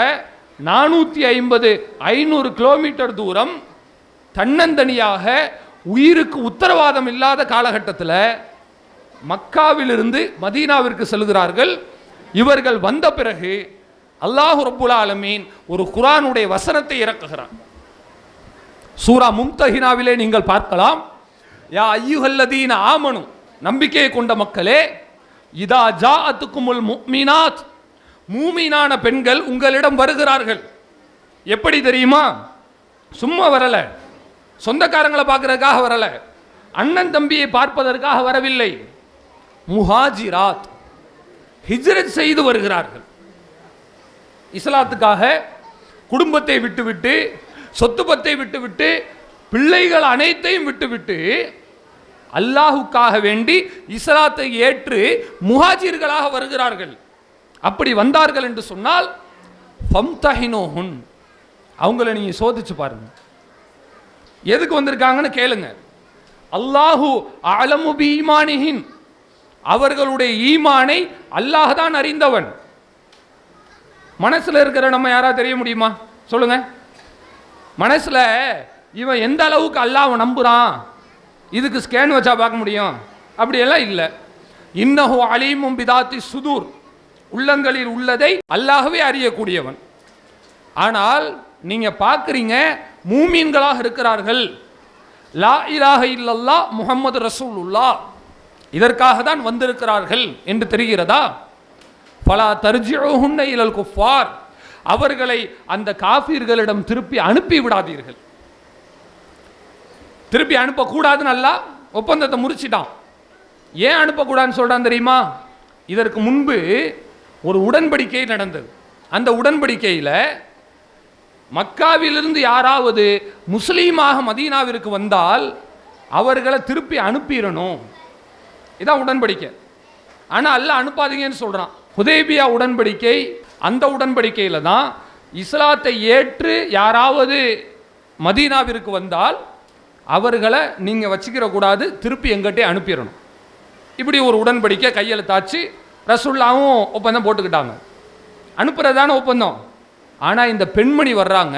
450-500 கிலோமீட்டர் தூரம் தன்னந்தனியாக உயிருக்கு உத்தரவாதம் இல்லாத காலகட்டத்தில் மக்காவிலிருந்து மதீனாவிற்கு செல்கிறார்கள். இவர்கள் வந்த பிறகு அல்லாஹ் ரப்புல் ஆலமீன் ஒரு குர்ஆனுடைய வசனத்தை இறக்குகிறான். சூரா மும்தஹினாவிலே நீங்கள் பார்க்கலாம். யா அய்யுஹல்லதீன ஆமனு, நம்பிக்கை கொண்ட மக்களே, இதா ஜாஅத்துக்குமுல் முஃமினாத், மூமினான பெண்கள் உங்களிடம் வருகிறார்கள். எப்படி தெரியுமா? சும்மா வரல, சொந்தக்காரங்களை பார்க்கறதுக்காக வரல, அண்ணன் தம்பியை பார்ப்பதற்காக வரவில்லை. முஹாஜிராத், ஹிஜ்ரத் செய்து வருகிறார்கள். இஸ்லாத்துக்காக குடும்பத்தை விட்டுவிட்டு, சொத்து பத்தை விட்டுவிட்டு, பிள்ளைகள் அனைத்தையும் விட்டுவிட்டு அல்லாஹுக்காக வேண்டி இஸ்லாத்தை ஏற்று முஹாஜிர்களாக வருகிறார்கள். அப்படி வந்தார்கள் என்று சொன்னால் ஃபம்தஹினூஹுன், அவங்கள நீங்க சோதிச்சு பாருங்க. எதுக்கு வந்திருக்காங்கன்னு கேளுங்க. அல்லாஹு அலமு பி ஈமானிஹின், அவர்களுடைய ஈமானை அல்லாஹ் தான் அறிந்தவன். மனசுல இருக்கிற நம்ம யாரா தெரிய முடியுமா? சொல்லுங்க. மனசுல இவன் எந்த அளவுக்கு அல்லாஹ்வை நம்புறான், இதுக்கு ஸ்கேன் வச்சா பார்க்க முடியும்? அப்படியெல்லாம் இல்லை. இன்னஹு அலீமும் பிதாத்தி சுதூர், உள்ளங்களில் உள்ளதை அல்லாஹ்வே அறியக்கூடியவன். ஆனால் நீங்க பார்க்குறீங்க, மூமீன்களாக இருக்கிறார்கள், லா இலாஹ இல்லல்லாஹ் முஹம்மது ரசூலுல்லாஹ், இதற்காக தான் வந்திருக்கிறார்கள் என்று தெரிகிறதா? ஃபலா தர்ஜிஊஹுன்ன இலல் குஃபார், அவர்களை அந்த காஃபிர்களிடம் திருப்பி அனுப்பி விடாதீர்கள். திருப்பி அனுப்பக்கூடாதுன்னு அல்லாஹ் ஒப்பந்தத்தை முறிச்சிட்டான். ஏன் அனுப்பக்கூடாதுன்னு சொல்றான் தெரியுமா? இதற்கு முன்பு ஒரு உடன்படிக்கை நடந்தது. அந்த உடன்படிக்கையில் மக்காவிலிருந்து யாராவது முஸ்லீமாக மதீனாவிற்கு வந்தால் அவர்களை திருப்பி அனுப்பிடணும். இதான் உடன்படிக்கை. ஆனால் அல்லாஹ் அனுப்பாதீங்கன்னு சொல்கிறான். ஹுதைபியா உடன்படிக்கை, அந்த உடன்படிக்கையில் தான் இஸ்லாத்தை ஏற்று யாராவது மதீனாவிற்கு வந்தால் அவர்களை நீங்கள் வச்சுக்கிற கூடாது, திருப்பி எங்கிட்டே அனுப்பிடணும். இப்படி ஒரு உடன்படிக்கை கையெழுத்தாச்சு. ரசூலுல்லாஹ்வும் ஒப்பந்தம் போட்டுக்கிட்டாங்க. அனுப்புறதான ஒப்பந்தம். ஆனால் இந்த பெண்மணி வர்றாங்க,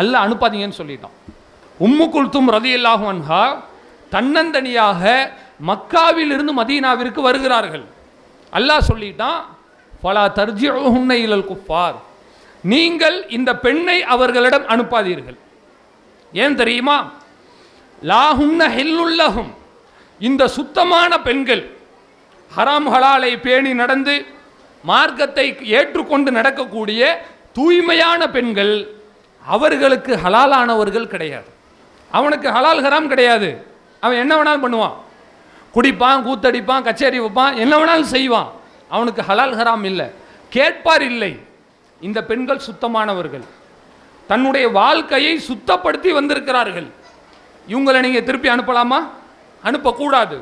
அல்லாஹ் அனுப்பாதீங்கன்னு சொல்லிட்டான். உம்மு குல்தும் ரலியல்லாஹு அன்ஹா தன்னந்தனியாக மக்காவிலிருந்து மதீனாவிற்கு வருகிறார்கள். அல்லாஹ் சொல்லிட்டான், ஃபலா தர்ஜிஉஹுன்ன இலல் குஃபார், நீங்கள் இந்த பெண்ணை அவர்களிடம் அனுப்பாதீர்கள். ஏன் தெரியுமா? லாஹுன்ன ஹில்லுல்லஹும், இந்த சுத்தமான பெண்கள், ஹராம் ஹலாலை பேணி நடந்து மார்க்கத்தை ஏற்றுக்கொண்டு நடக்கக்கூடிய தூய்மையான பெண்கள், அவர்களுக்கு ஹலாலானவர்கள் கிடையாது. அவனுக்கு ஹலால் ஹராம் கிடையாது. அவன் என்ன வேணாலும் பண்ணுவான், குடிப்பான், கூத்தடிப்பான், கச்சேரி வைப்பான், என்ன வேணாலும் செய்வான். அவனுக்கு ஹலால் ஹராம் இல்லை, கேட்பார் இல்லை. இந்த பெண்கள் சுத்தமானவர்கள், தன்னுடைய வாழ்க்கையை சுத்தப்படுத்தி வந்திருக்கிறார்கள். இவங்களை நீங்கள் திருப்பி அனுப்பலாமா? அனுப்பக்கூடாது.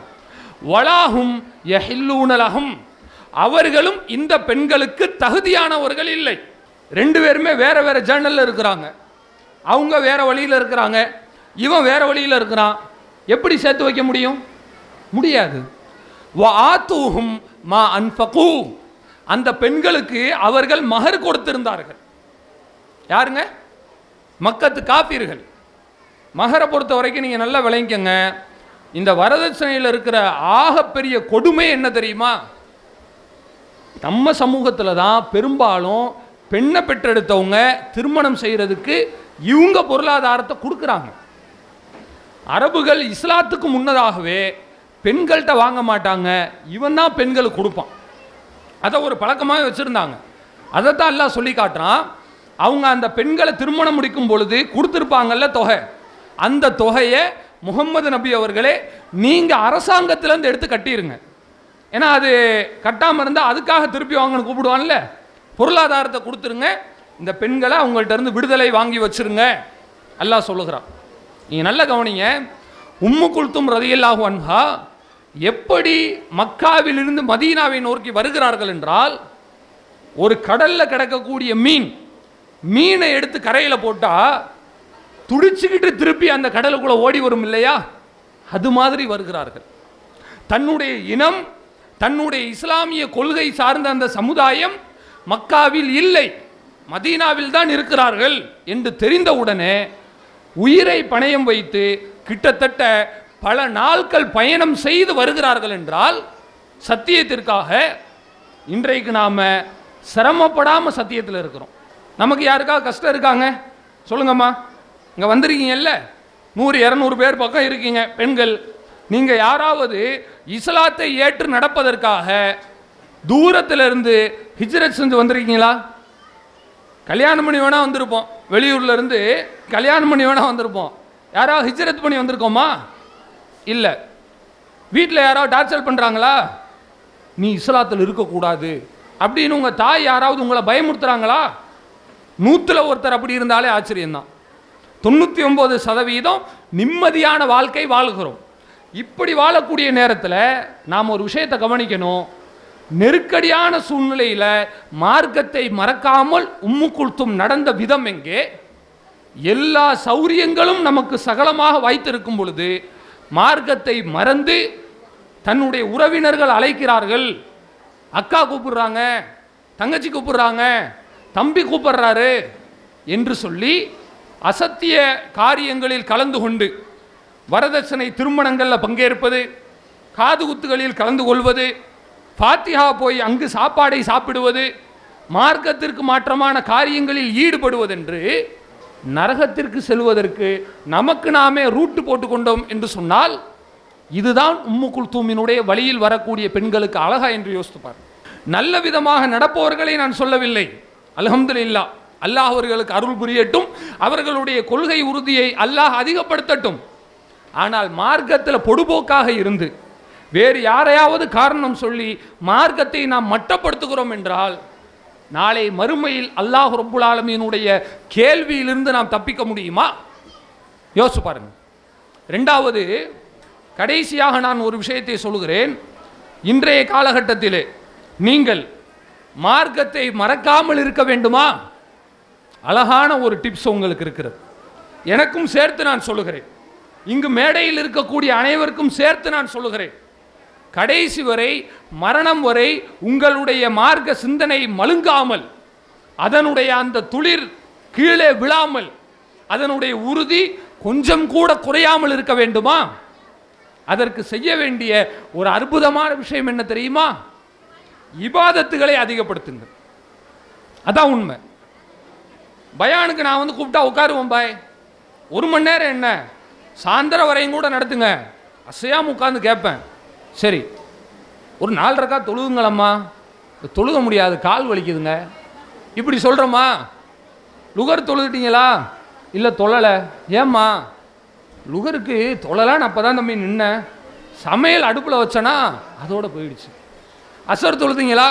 வலாஹும் யஹில்லூனலஹும், அவர்களும் இந்த பெண்களுக்கு தகுதியானவர்கள் இல்லை. ரெண்டு பேருமே வேற வேற ஜேர்னலில் இருக்கிறாங்க. அவங்க வேற வழியில் இருக்கிறாங்க, இவன் வேற வழியில் இருக்கிறான். எப்படி சேர்த்து வைக்க முடியும்? முடியாது. வஆத்துஹும் மா அன்ஃபகு, அந்த பெண்களுக்கு அவர்கள் மஹர் கொடுத்திருந்தார்கள். யாருங்க? மக்கத்து காப்பீர்கள். மஹரை பொறுத்த வரைக்கும் நீங்கள் நல்லா விளங்கிக்கங்க. இந்த வரதட்சணையில் இருக்கிற ஆகப்பெரிய கொடுமை என்ன தெரியுமா? நம்ம சமூகத்தில் தான் பெரும்பாலும் பெண்ணை பெற்றெடுத்தவங்க திருமணம் செய்கிறதுக்கு இவங்க பொருளாதாரத்தை கொடுக்குறாங்க. அரபுகள் இஸ்லாத்துக்கு முன்னதாகவே பெண்கள்கிட்ட வாங்க மாட்டாங்க, இவன் தான் பெண்களுக்கு கொடுப்பான். அதை ஒரு பழக்கமாக வச்சுருந்தாங்க. அதைத்தான் எல்லாம் சொல்லி காட்டுறான். அவங்க அந்த பெண்களை திருமணம் முடிக்கும் பொழுது கொடுத்துருப்பாங்கல்ல தொகை, அந்த தொகையை முகம்மது நபி அவர்களே நீங்கள் அரசாங்கத்திலேருந்து எடுத்து கட்டிடுங்க. ஏன்னா அது கட்டாமல் இருந்தால் அதுக்காக திருப்பி வாங்கன்னு கூப்பிடுவான்ல, பொருளாதாரத்தை கொடுத்துருங்க, இந்த பெண்களை அவங்கள்ட்ட இருந்து விடுதலை வாங்கி வச்சிருங்க அல்லாஹ் சொல்லுகிறான். நீங்கள் நல்ல கவனிங்க. உம்மு குல்தும் ரலியல்லாஹு அன்ஹா எப்படி மக்காவிலிருந்து மதீனாவை நோக்கி வருகிறார்கள் என்றால், ஒரு கடலில் கிடக்கக்கூடிய மீனை எடுத்து கரையில் போட்டால் துடிச்சுக்கிட்டு திருப்பி அந்த கடலுக்குள்ளே ஓடி வரும் இல்லையா, அது மாதிரி வருகிறார்கள். தன்னுடைய இனம், தன்னுடைய இஸ்லாமிய கொள்கை சார்ந்த அந்த சமுதாயம் மக்காவில் இல்லை, மதீனாவில் தான் இருக்கிறார்கள் என்று தெரிந்தவுடனே உயிரை பணயம் வைத்து கிட்டத்தட்ட பல நாட்கள் பயணம் செய்து வருகிறார்கள் என்றால் சத்தியத்திற்காக. இன்றைக்கு நாம் சிரமப்படாமல் சத்தியத்தில் இருக்கிறோம். நமக்கு யாருக்காக கஷ்டம் இருக்காங்க சொல்லுங்கம்மா? இங்கே வந்திருக்கீங்கல்ல, 100-200 பேர் பக்கம் இருக்கீங்க பெண்கள். நீங்கள் யாராவது இஸ்லாத்தை ஏற்று நடப்பதற்காக தூரத்திலிருந்து ஹிஜ்ரத் செஞ்சு வந்திருக்கீங்களா? கல்யாணம் பண்ணி வேணா வந்திருப்போம், வெளியூர்லேருந்து கல்யாணம் பண்ணி வேணா வந்திருப்போம். யாராவது ஹிஜ்ரத் பண்ணி வந்திருக்கோமா? இல்லை. வீட்டில் யாராவது டார்ச்சர் பண்ணுறாங்களா? நீ இஸ்லாத்தில் இருக்கக்கூடாது அப்படின்னு உங்கள் தாய் யாராவது உங்களை பயமுறுத்துறாங்களா? 100ல் ஒருத்தர் அப்படி இருந்தாலே ஆச்சரியம்தான். 99% நிம்மதியான வாழ்க்கை வாழ்கிறோம். இப்படி வாழக்கூடிய நேரத்தில் நாம் ஒரு விஷயத்தை கவனிக்கணும். நெருக்கடியான சூழ்நிலையில் மார்க்கத்தை மறக்காமல் உம்மு குல்தும் நடந்த விதம் எங்கே? எல்லா சௌரியங்களும் நமக்கு சகலமாக வைத்திருக்கும் பொழுது மார்க்கத்தை மறந்து தன்னுடைய உறவினர்கள் அழைக்கிறார்கள், அக்கா கூப்பிடுறாங்க, தங்கச்சி கூப்பிடுறாங்க, தம்பி கூப்பிடுறாரு என்று சொல்லி அசத்திய காரியங்களில் கலந்து கொண்டு வரதட்சணை திருமணங்களில் பங்கேற்பது, காது குத்துகளில் கலந்து கொள்வது, ஃபாத்திஹா போய் அங்கு சாப்பாடை சாப்பிடுவது, மார்க்கத்திற்கு மாற்றமான காரியங்களில் ஈடுபடுவதென்று நரகத்திற்கு செல்வதற்கு நமக்கு நாமே ரூட்டு போட்டு கொண்டோம் என்று சொன்னால் இதுதான் உம்மு குல்தூமினுடைய வழியில் வரக்கூடிய பெண்களுக்கு அழகா என்று யோசித்துப்பார். நல்ல விதமாக நடப்பவர்களை நான் சொல்லவில்லை, அல்ஹம்துலில்லாஹ், அல்லாஹ் அவர்களுக்கு அருள் புரியட்டும், அவர்களுடைய கொள்கை உறுதியை அல்லாஹ் அதிகப்படுத்தட்டும். ஆனால் மார்க்கத்தில் பொடுபோக்காக இருந்து வேறு யாரையாவது காரணம் சொல்லி மார்க்கத்தை நாம் மட்டப்படுத்துகிறோம் என்றால் நாளை மறுமையில் அல்லாஹ் ரப்புல் ஆலமீனுடைய கேள்வியிலிருந்து நாம் தப்பிக்க முடியுமா? யோசிச்சு பாருங்க. இரண்டாவது, கடைசியாக நான் ஒரு விஷயத்தை சொல்கிறேன். இன்றைய காலகட்டத்திலே நீங்கள் மார்க்கத்தை மறக்காமல் இருக்க வேண்டுமா? அழகான ஒரு டிப்ஸ் உங்களுக்கு இருக்கிறது. எனக்கும் சேர்த்து நான் சொல்லுகிறேன், இங்கு மேடையில் இருக்கக்கூடிய அனைவருக்கும் சேர்த்து நான் சொல்லுகிறேன். கடைசி வரை, மரணம் வரை உங்களுடைய மார்க்க சிந்தனை மழுங்காமல், அதனுடைய அந்த துளிர் கீழே விழாமல், அதனுடைய உறுதி கொஞ்சம் கூட குறையாமல் இருக்க வேண்டுமா? அதற்கு செய்ய வேண்டிய ஒரு அற்புதமான விஷயம் என்ன தெரியுமா? இபாதத்துகளை அதிகப்படுத்துங்கள். அதான் உண்மை. பயானுக்கு நான் வந்து கூப்பிட்டா உட்காருவோம் பாய், 1 மணி நேரம் என்ன, சாயந்தரம் வரையும் கூட நடத்துங்க, அசையாமல் உட்காந்து கேட்பேன். சரி, ஒரு 4 ரக்காத் தொழுகுங்களம்மா. தொழுக முடியாது, கால் வலிக்குதுங்க. இப்படி சொல்கிறோமா? லுகர் தொழுதுட்டீங்களா? இல்லை தொழலை. ஏம்மா? லுகருக்கு தொழலான்னு அப்போ தான் தம்பி நின்னேன், சமையல் அடுப்பில் வச்சேனா அதோடு போயிடுச்சு. அசர் தொழுதிங்களா?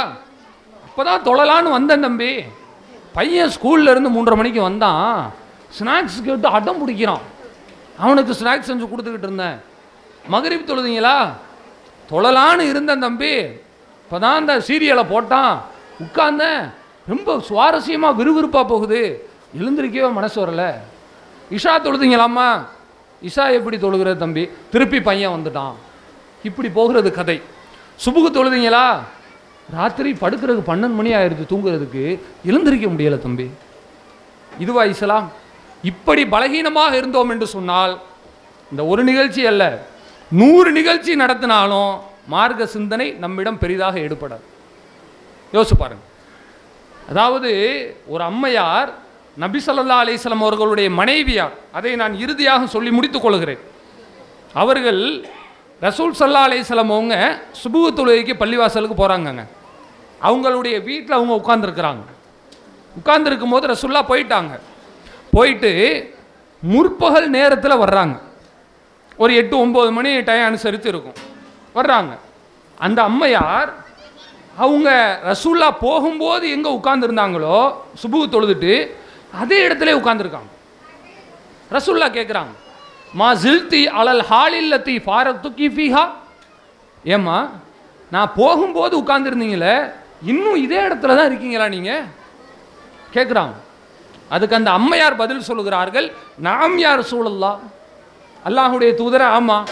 அப்போ தான் தொழலான்னு வந்தேன் தம்பி. பையன் ஸ்கூல்லேருந்து 3:30 மணிக்கு வந்தான், ஸ்நாக்ஸ் கேட்டு அடம் பிடிக்கிறான், அவனுக்கு ஸ்நாக்ஸ் செஞ்சு கொடுத்துக்கிட்டு இருந்தேன். மகரிப் தொழுதிங்களா? தொழலான்னு இருந்தேன் தம்பி, இப்போ தான் அந்த சீரியலை போட்டான், உட்கார்ந்தேன், ரொம்ப சுவாரஸ்யமாக விறுவிறுப்பாக போகுது, எழுந்திருக்கவே மனசு வரல. இஷா தொழுதிங்களாம்மா? இஷா எப்படி தொழுகிறது தம்பி? திருப்பி பையன் வந்துட்டான். இப்படி போகிறது கதை. சுபுகு தொழுதிங்களா? ராத்திரி படுக்கிறதுக்கு 12 மணி ஆயிடுது, தூங்குறதுக்கு எழுந்திருக்க முடியலை தம்பி. இதுவா இஸ்லாம்? இப்படி பலகீனமாக இருந்தோம் என்று சொன்னால் இந்த ஒரு நிகழ்ச்சி அல்ல, 100 நிகழ்ச்சி நடத்தினாலும் மார்க்க சிந்தனை நம்மிடம் பெரிதாக ஈடுபடாது. யோசிச்சு பாருங்க. அதாவது ஒரு அம்மையார், நபி ஸல்லல்லாஹு அலைஹி வஸல்லம் அவர்களுடைய மனைவியார், அதை நான் இறுதியாக சொல்லி முடித்துக் கொள்கிறேன். அவர்கள் ரசூல் ஸல்லல்லாஹு அலைஹி வஸல்லம் அவங்க சுபுஹ் தொழுகைக்கு பள்ளிவாசலுக்கு போகிறாங்கங்க. அவங்களுடைய வீட்டில் அவங்க உட்கார்ந்துருக்குறாங்க. உட்கார்ந்துருக்கும் போது ரசூல்லா போயிட்டாங்க. போயிட்டு முற்பகல் நேரத்தில் வர்றாங்க. ஒரு 8-9 மணி டைம் அனுசரித்து இருக்கும், வர்றாங்க. அந்த அம்மையார் அவங்க ரசூல்லா போகும்போது எங்கே உட்கார்ந்துருந்தாங்களோ சுபுஹ் தொழுதுட்டு அதே இடத்துல உட்கார்ந்துருக்காங்க. ரசூல்லா கேட்குறாங்க, மா ஜில்தி அலல் ஹாலில்லத்தி ஃபாரத்துக்கி ஃபீஹா? ஏம்மா, நான் போகும்போது உட்கார்ந்துருந்தீங்களே, இன்னும் இதே இடத்துல தான் இருக்கீங்களா நீங்கள்? கேட்குறாங்க. அதுக்கு அந்த அம்மையார் பதில் சொல்லுகிறார்கள், நாம் யார் ரசூலல்லாஹ், அல்லாஹுடைய தூதரே, ஆமாம்,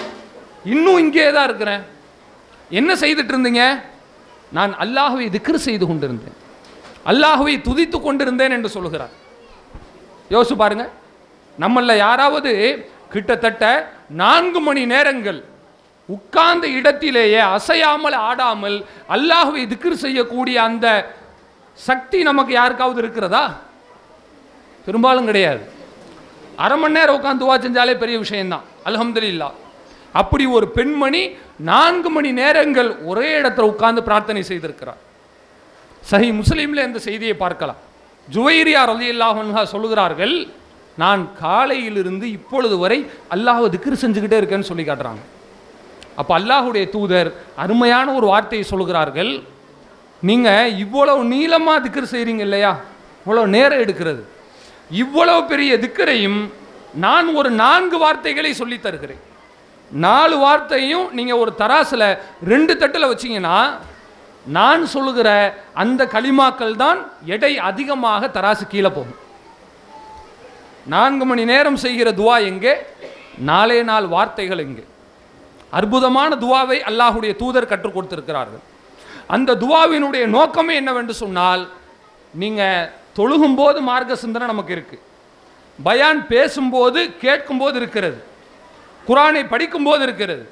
இன்னும் இங்கே தான் இருக்கிறேன். என்ன செய்துட்டு இருந்தீங்க? நான் அல்லாஹுவை திக்ர் செய்து கொண்டிருந்தேன், அல்லாஹுவை துதித்து கொண்டிருந்தேன் என்று சொல்லுகிறார். யோசிச்சு பாருங்க. நம்மள யாராவது கிட்டத்தட்ட 4 மணி நேரங்கள் உட்கார்ந்த இடத்திலேயே அசையாமல் ஆடாமல் அல்லாஹுவை திக்ர் செய்யக்கூடிய அந்த சக்தி நமக்கு யாருக்காவது இருக்கிறதா? பெரும்பாலும் கிடையாது. 1/2 மணி நேரம் உட்காந்து துவா செஞ்சாலே பெரிய விஷயம்தான், அல்ஹம்துலில்லாஹ். அப்படி ஒரு பெண்மணி 4 மணி நேரங்கள் ஒரே இடத்துல உட்கார்ந்து பிரார்த்தனை செய்திருக்கிறார். சஹீஹ் முஸ்லிம்ல இந்த செய்தியை பார்க்கலாம். ஜுவைரியா ரலியல்லாஹு அன்ஹா சொல்லுகிறார்கள், நான் காலையிலிருந்து இப்பொழுது வரை அல்லாஹ்வை திக்ர் செஞ்சுக்கிட்டே இருக்கேன்னு சொல்லி காட்டுறாங்க. அப்போ அல்லாஹுடைய தூதர் அருமையான ஒரு வார்த்தையை சொல்லுகிறார்கள், நீங்கள் இவ்வளவு நீளமாக திக்ர் செய்கிறீங்க இல்லையா, இவ்வளோ நேரம் எடுக்கிறது, இவ்வளவு பெரிய திக்கரையும் நான் ஒரு 4 வார்த்தைகளை சொல்லி தருகிறேன். 4 வார்த்தையும் நீங்கள் ஒரு தராசில் 2 தட்டில் வச்சிங்கன்னா நான் சொல்லுகிற அந்த களிமாக்கள் தான் எடை அதிகமாக தராசு கீழே போகும். 4 மணி நேரம் செய்கிற துவா எங்கே, 4 வார்த்தைகள் எங்கே? அற்புதமான துவாவை அல்லாஹுடைய தூதர் கற்றுக் கொடுத்திருக்கிறார்கள். அந்த துவாவினுடைய நோக்கமே என்னவென்று சொன்னால், நீங்கள் தொழுகும்போது மார்க்க சிந்தனை நமக்கு இருக்கு, பயான் பேசும்போது கேட்கும்போது இருக்கிறது, குரானை படிக்கும்போது இருக்கிறது,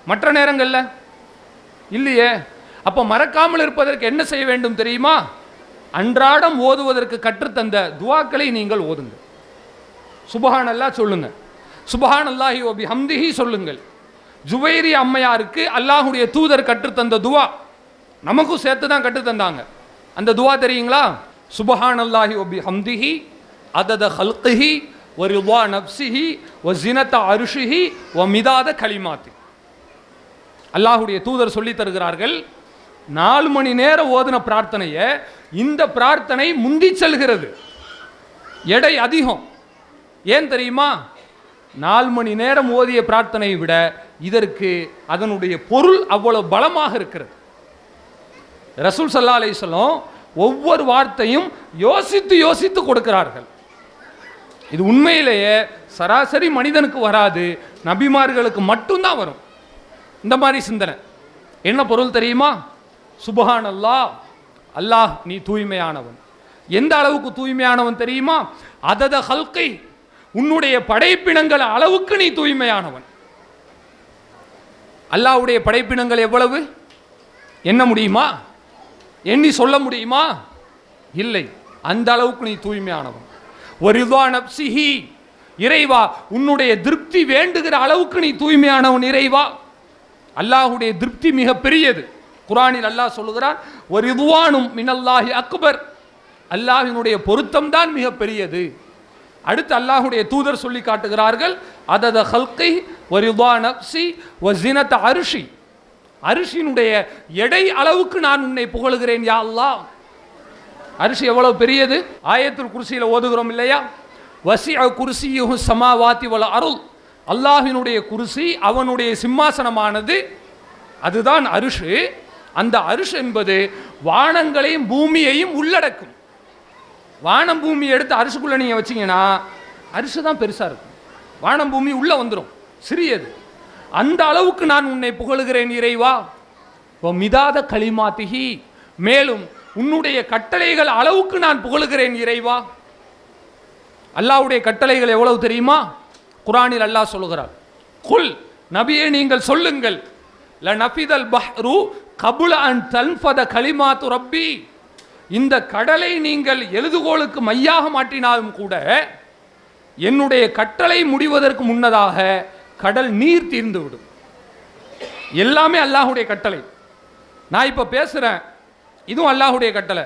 மற்ற நேரங்களில் இல்லையே. அப்போ மறக்காமல் இருப்பதற்கு என்ன செய்ய வேண்டும் தெரியுமா? அன்றாடம் ஓதுவதற்கு கற்றுத்தந்த துவாக்களை நீங்கள் ஓதுங்கள். சுபஹான் அல்லாஹ் சொல்லுங்கள், சுபஹான் அல்லாஹி வ பிஹம்திஹி சொல்லுங்கள். ஜுவைரி அம்மையாருக்கு அல்லாஹுடைய தூதர் கற்றுத்தந்த துவா நமக்கும் சேர்த்து தான் கற்றுத்தந்தாங்க. அந்த துவா தெரியுங்களா? சுபஹான் அல்லாஹி வ பிஹம்திஹி அதத ஹல்கிஹி வரிضா நஃப்ஸிஹி வஸினத அர்ஷிஹி வமிதாத கலிமாத்தி. அல்லாஹ்வுடைய தூதர் சொல்லி தருகிறார்கள், 4 மணி நேரம் ஓதின பிரார்த்தனையை இந்த பிரார்த்தனை முந்தி செல்கிறது, எடை அதிகம். ஏன் தெரியுமா? 4 மணி நேரம் ஓதிய பிரார்த்தனையை விட இதற்கு அதனுடைய பொருள் அவ்வளவு பலமாக இருக்கிறது. ரசூல் ஸல்லல்லாஹு அலைஹி வஸல்லம் ஒவ்வொரு வார்த்தையும் யோசித்து யோசித்து கொடுக்கிறார்கள். இது உண்மையிலேயே சராசரி மனிதனுக்கு வராது, நபிமார்களுக்கு மட்டும்தான் வரும் இந்த மாதிரி சிந்தனை. என்ன பொருள் தெரியுமா? சுப்ஹானல்லாஹ், அல்லாஹ் நீ தூய்மையானவன். எந்த அளவுக்கு தூய்மையானவன் தெரியுமா? அதத ஹல்கி, உன்னுடைய படைப்பினங்கள் அளவுக்கு நீ தூய்மையானவன். அல்லாஹ்வுடைய படைப்பினங்கள் எவ்வளவு என்ன முடியுமா? எண்ணி சொல்ல முடியுமா? இல்லை. அந்த அளவுக்கு நீ தூய்மையானவன். வரிதா நஃப்ஸிஹி, இறைவா உன்னுடைய திருப்தி வேண்டுகிற அளவுக்கு நீ தூய்மையானவன். இறைவா, அல்லாஹ்வுடைய திருப்தி மிக பெரியது. குர்ஆனில் அல்லாஹ் சொல்லுகிறான், வரிதுவானும் மினல்லாஹி அக்பர், அல்லாஹ்வினுடைய பொருத்தம் தான் மிக பெரியது. அடுத்து அல்லாஹ்வுடைய தூதர் சொல்லி காட்டுகிறார்கள், அதத ஹல்கி வரிதா நஃப்ஸி வஸினத அர்ஷி, அரிசியினுடைய எடை அளவுக்கு நான் உன்னை புகழுகிறேன் யா அல்லாஹ். அரிசி எவ்வளவு பெரியது? ஆயத்துல் குர்சியில ஓதுகிறோம் இல்லையா? வசிஅ குர்சியுஹு ஸமாவாதி வல் அர்ள், அல்லாஹ்வினுடைய குர்சி அவனுடைய சிம்மாசனமானது, அதுதான் அரிஷ். அந்த அரிஷ் என்பது வானங்களையும் பூமியையும் உள்ளடக்கும். வானம் பூமி எடுத்து அரிசுக்குள்ள நீங்க வச்சீங்கன்னா அரிசி தான் பெருசா இருக்கும், வானம் பூமி உள்ள வந்துடும், சிறியது. அந்த அளவுக்கு நான் உன்னை புகழுகிறேன் இறைவா. மிதாத கலிமாத்திஹி, மேலும் உன்னுடைய கட்டளைகள் அளவுக்கு நான் புகழுகிறேன் இறைவா. அல்லாஹ்வுடைய கட்டளைகள் எவ்வளவு தெரியுமா? குர்ஆனில் அல்லாஹ் சொல்லுகிறார், குல், நபியே நீங்கள் சொல்லுங்கள், லனஃபிதல் பஹ்ரு கபுல அன் தன்ஃபத கலிமாத்து ரப்பி, இந்த கடலை நீங்கள் எழுதுகோலுக்கு மையாக மாற்றினாலும் கூட என்னுடைய கட்டளை முடிவதற்கு முன்னதாக கடல் நீர் தீர்ந்து விடும். எல்லாமே அல்லாஹ்வுடைய கட்டளை. நான் இப்போ பேசுகிறேன், இதுவும் அல்லாஹ்வுடைய கட்டளை.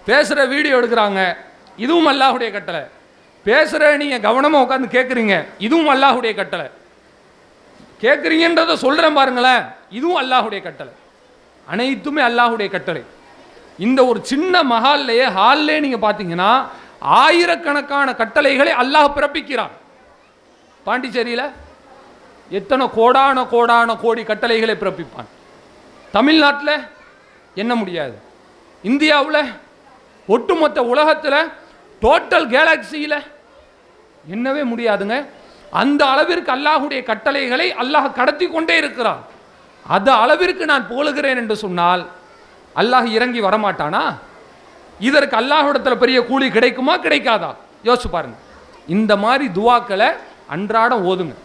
பேசுகிற வீடியோ எடுக்கிறாங்க, இதுவும் அல்லாஹ்வுடைய கட்டளை. பேசுகிற நீங்கள் கவனமாக உட்காந்து கேட்குறீங்க, இதுவும் அல்லாஹ்வுடைய கட்டளை. கேட்குறீங்கன்றதை சொல்கிறேன் பாருங்களேன், இதுவும் அல்லாஹ்வுடைய கட்டளை. அனைத்துமே அல்லாஹ்வுடைய கட்டளை. இந்த ஒரு சின்ன ஹால்லே நீங்கள் பார்த்தீங்கன்னா ஆயிரக்கணக்கான கட்டளைகளை அல்லாஹ் பிறப்பிக்கிறான். பாண்டிச்சேரியில் எத்தனை கோடான கோடான கோடி கட்டளைகளை பிறப்பிப்பான். தமிழ்நாட்டில் என்ன முடியாது, இந்தியாவில், ஒட்டுமொத்த உலகத்தில், டோட்டல் கேலக்சியில் என்னவே முடியாதுங்க. அந்த அளவிற்கு அல்லாஹ்வுடைய கட்டளைகளை அல்லாஹ் கடத்தி கொண்டே இருக்கிறான். அந்த அளவிற்கு நான் புகழுகிறேன் என்று சொன்னால் அல்லாஹ் இறங்கி வரமாட்டானா? இதற்கு அல்லாஹ்விடத்தில் பெரிய கூலி கிடைக்குமா கிடைக்காதா? யோசிச்சு பாருங்க. இந்த மாதிரி துவாக்களை அன்றாடம் ஓதுங்க.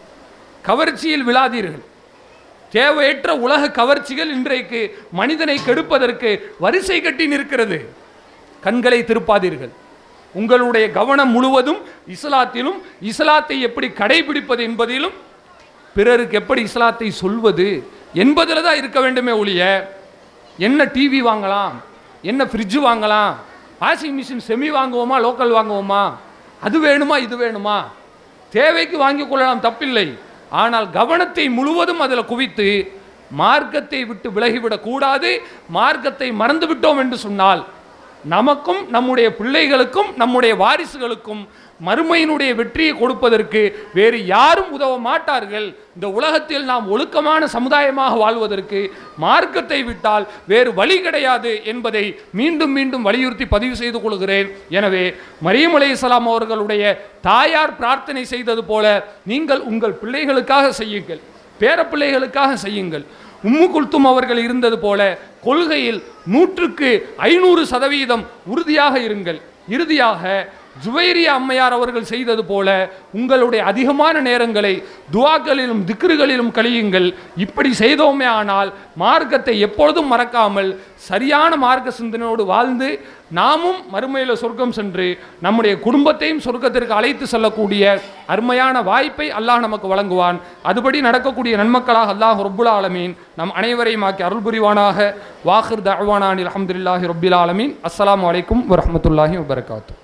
கவர்ச்சியில் விழாதீர்கள். தேவையற்ற உலக கவர்ச்சிகள் இன்றைக்கு மனிதனை கெடுப்பதற்கு வரிசை கட்டி நிற்கிறது. கண்களை திருப்பாதீர்கள். உங்களுடைய கவனம் முழுவதும் இஸ்லாத்திலும், இஸ்லாத்தை எப்படி கடைபிடிப்பது என்பதிலும், பிறருக்கு எப்படி இஸ்லாத்தை சொல்வது என்பதில் தான் இருக்க வேண்டுமே ஒழிய, என்ன டிவி வாங்கலாம், என்ன ஃப்ரிட்ஜு வாங்கலாம், வாஷிங் மிஷின் செமி வாங்குவோமா லோக்கல் வாங்குவோமா, அது வேணுமா இது வேணுமா, தேவைக்கு வாங்கிக் கொள்ளலாம், தப்பில்லை. ஆனால் கவனத்தை முழுவதும் அதில் குவித்து மார்க்கத்தை விட்டு விலகிவிடக் கூடாது. மார்க்கத்தை மறந்து விட்டோம் என்று சொன்னால் நமக்கும் நம்முடைய பிள்ளைகளுக்கும் நம்முடைய வாரிசுகளுக்கும் மறுமையினுடைய வெற்றியை கொடுப்பதற்கு வேறு யாரும் உதவ மாட்டார்கள். இந்த உலகத்தில் நாம் ஒழுக்கமான சமுதாயமாக வாழ்வதற்கு மார்க்கத்தை விட்டால் வேறு வழி கிடையாது என்பதை மீண்டும் மீண்டும் வலியுறுத்தி பதிவு செய்து கொள்கிறேன். எனவே மரியம் அலைஹிஸ்ஸலாம் அவர்களுடைய தாயார் பிரார்த்தனை செய்தது போல நீங்கள் உங்கள் பிள்ளைகளுக்காக செய்யுங்கள், பேர பிள்ளைகளுக்காக செய்யுங்கள். உம்மு குல்தும் அவர்கள் இருந்தது போல கொள்கையில் 100% உறுதியாக இருங்கள். இறுதியாக ஜுவைரியா அம்மையார் அவர்கள் செய்தது போல உங்களுடைய அதிகமான நேரங்களை துஆக்களிலும் திக்ருகளிலும் கழியுங்கள். இப்படி செய்தோமே ஆனால் மார்க்கத்தை எப்பொழுதும் மறக்காமல் சரியான மார்க்க சிந்தனையோடு வாழ்ந்து நாமும் மறுமையில் சொர்க்கம் சென்று நம்முடைய குடும்பத்தையும் சொர்க்கத்திற்கு அழைத்து செல்லக்கூடிய அருமையான வாய்ப்பை அல்லாஹ் நமக்கு வழங்குவான். அதுபடி நடக்கக்கூடிய நன்மக்களாக அல்லாஹ் ரப்புல் ஆலமீன் நம் அனைவரையும் ஆக்கி அருள் புரிவானாக. வாஹிர் தஅவானா அல்ஹம்துலில்லாஹி ரப்பில் ஆலமீன். அஸ்ஸலாமு அலைக்கும் வரஹ்மத்துல்லாஹி வபரகாத்துஹு.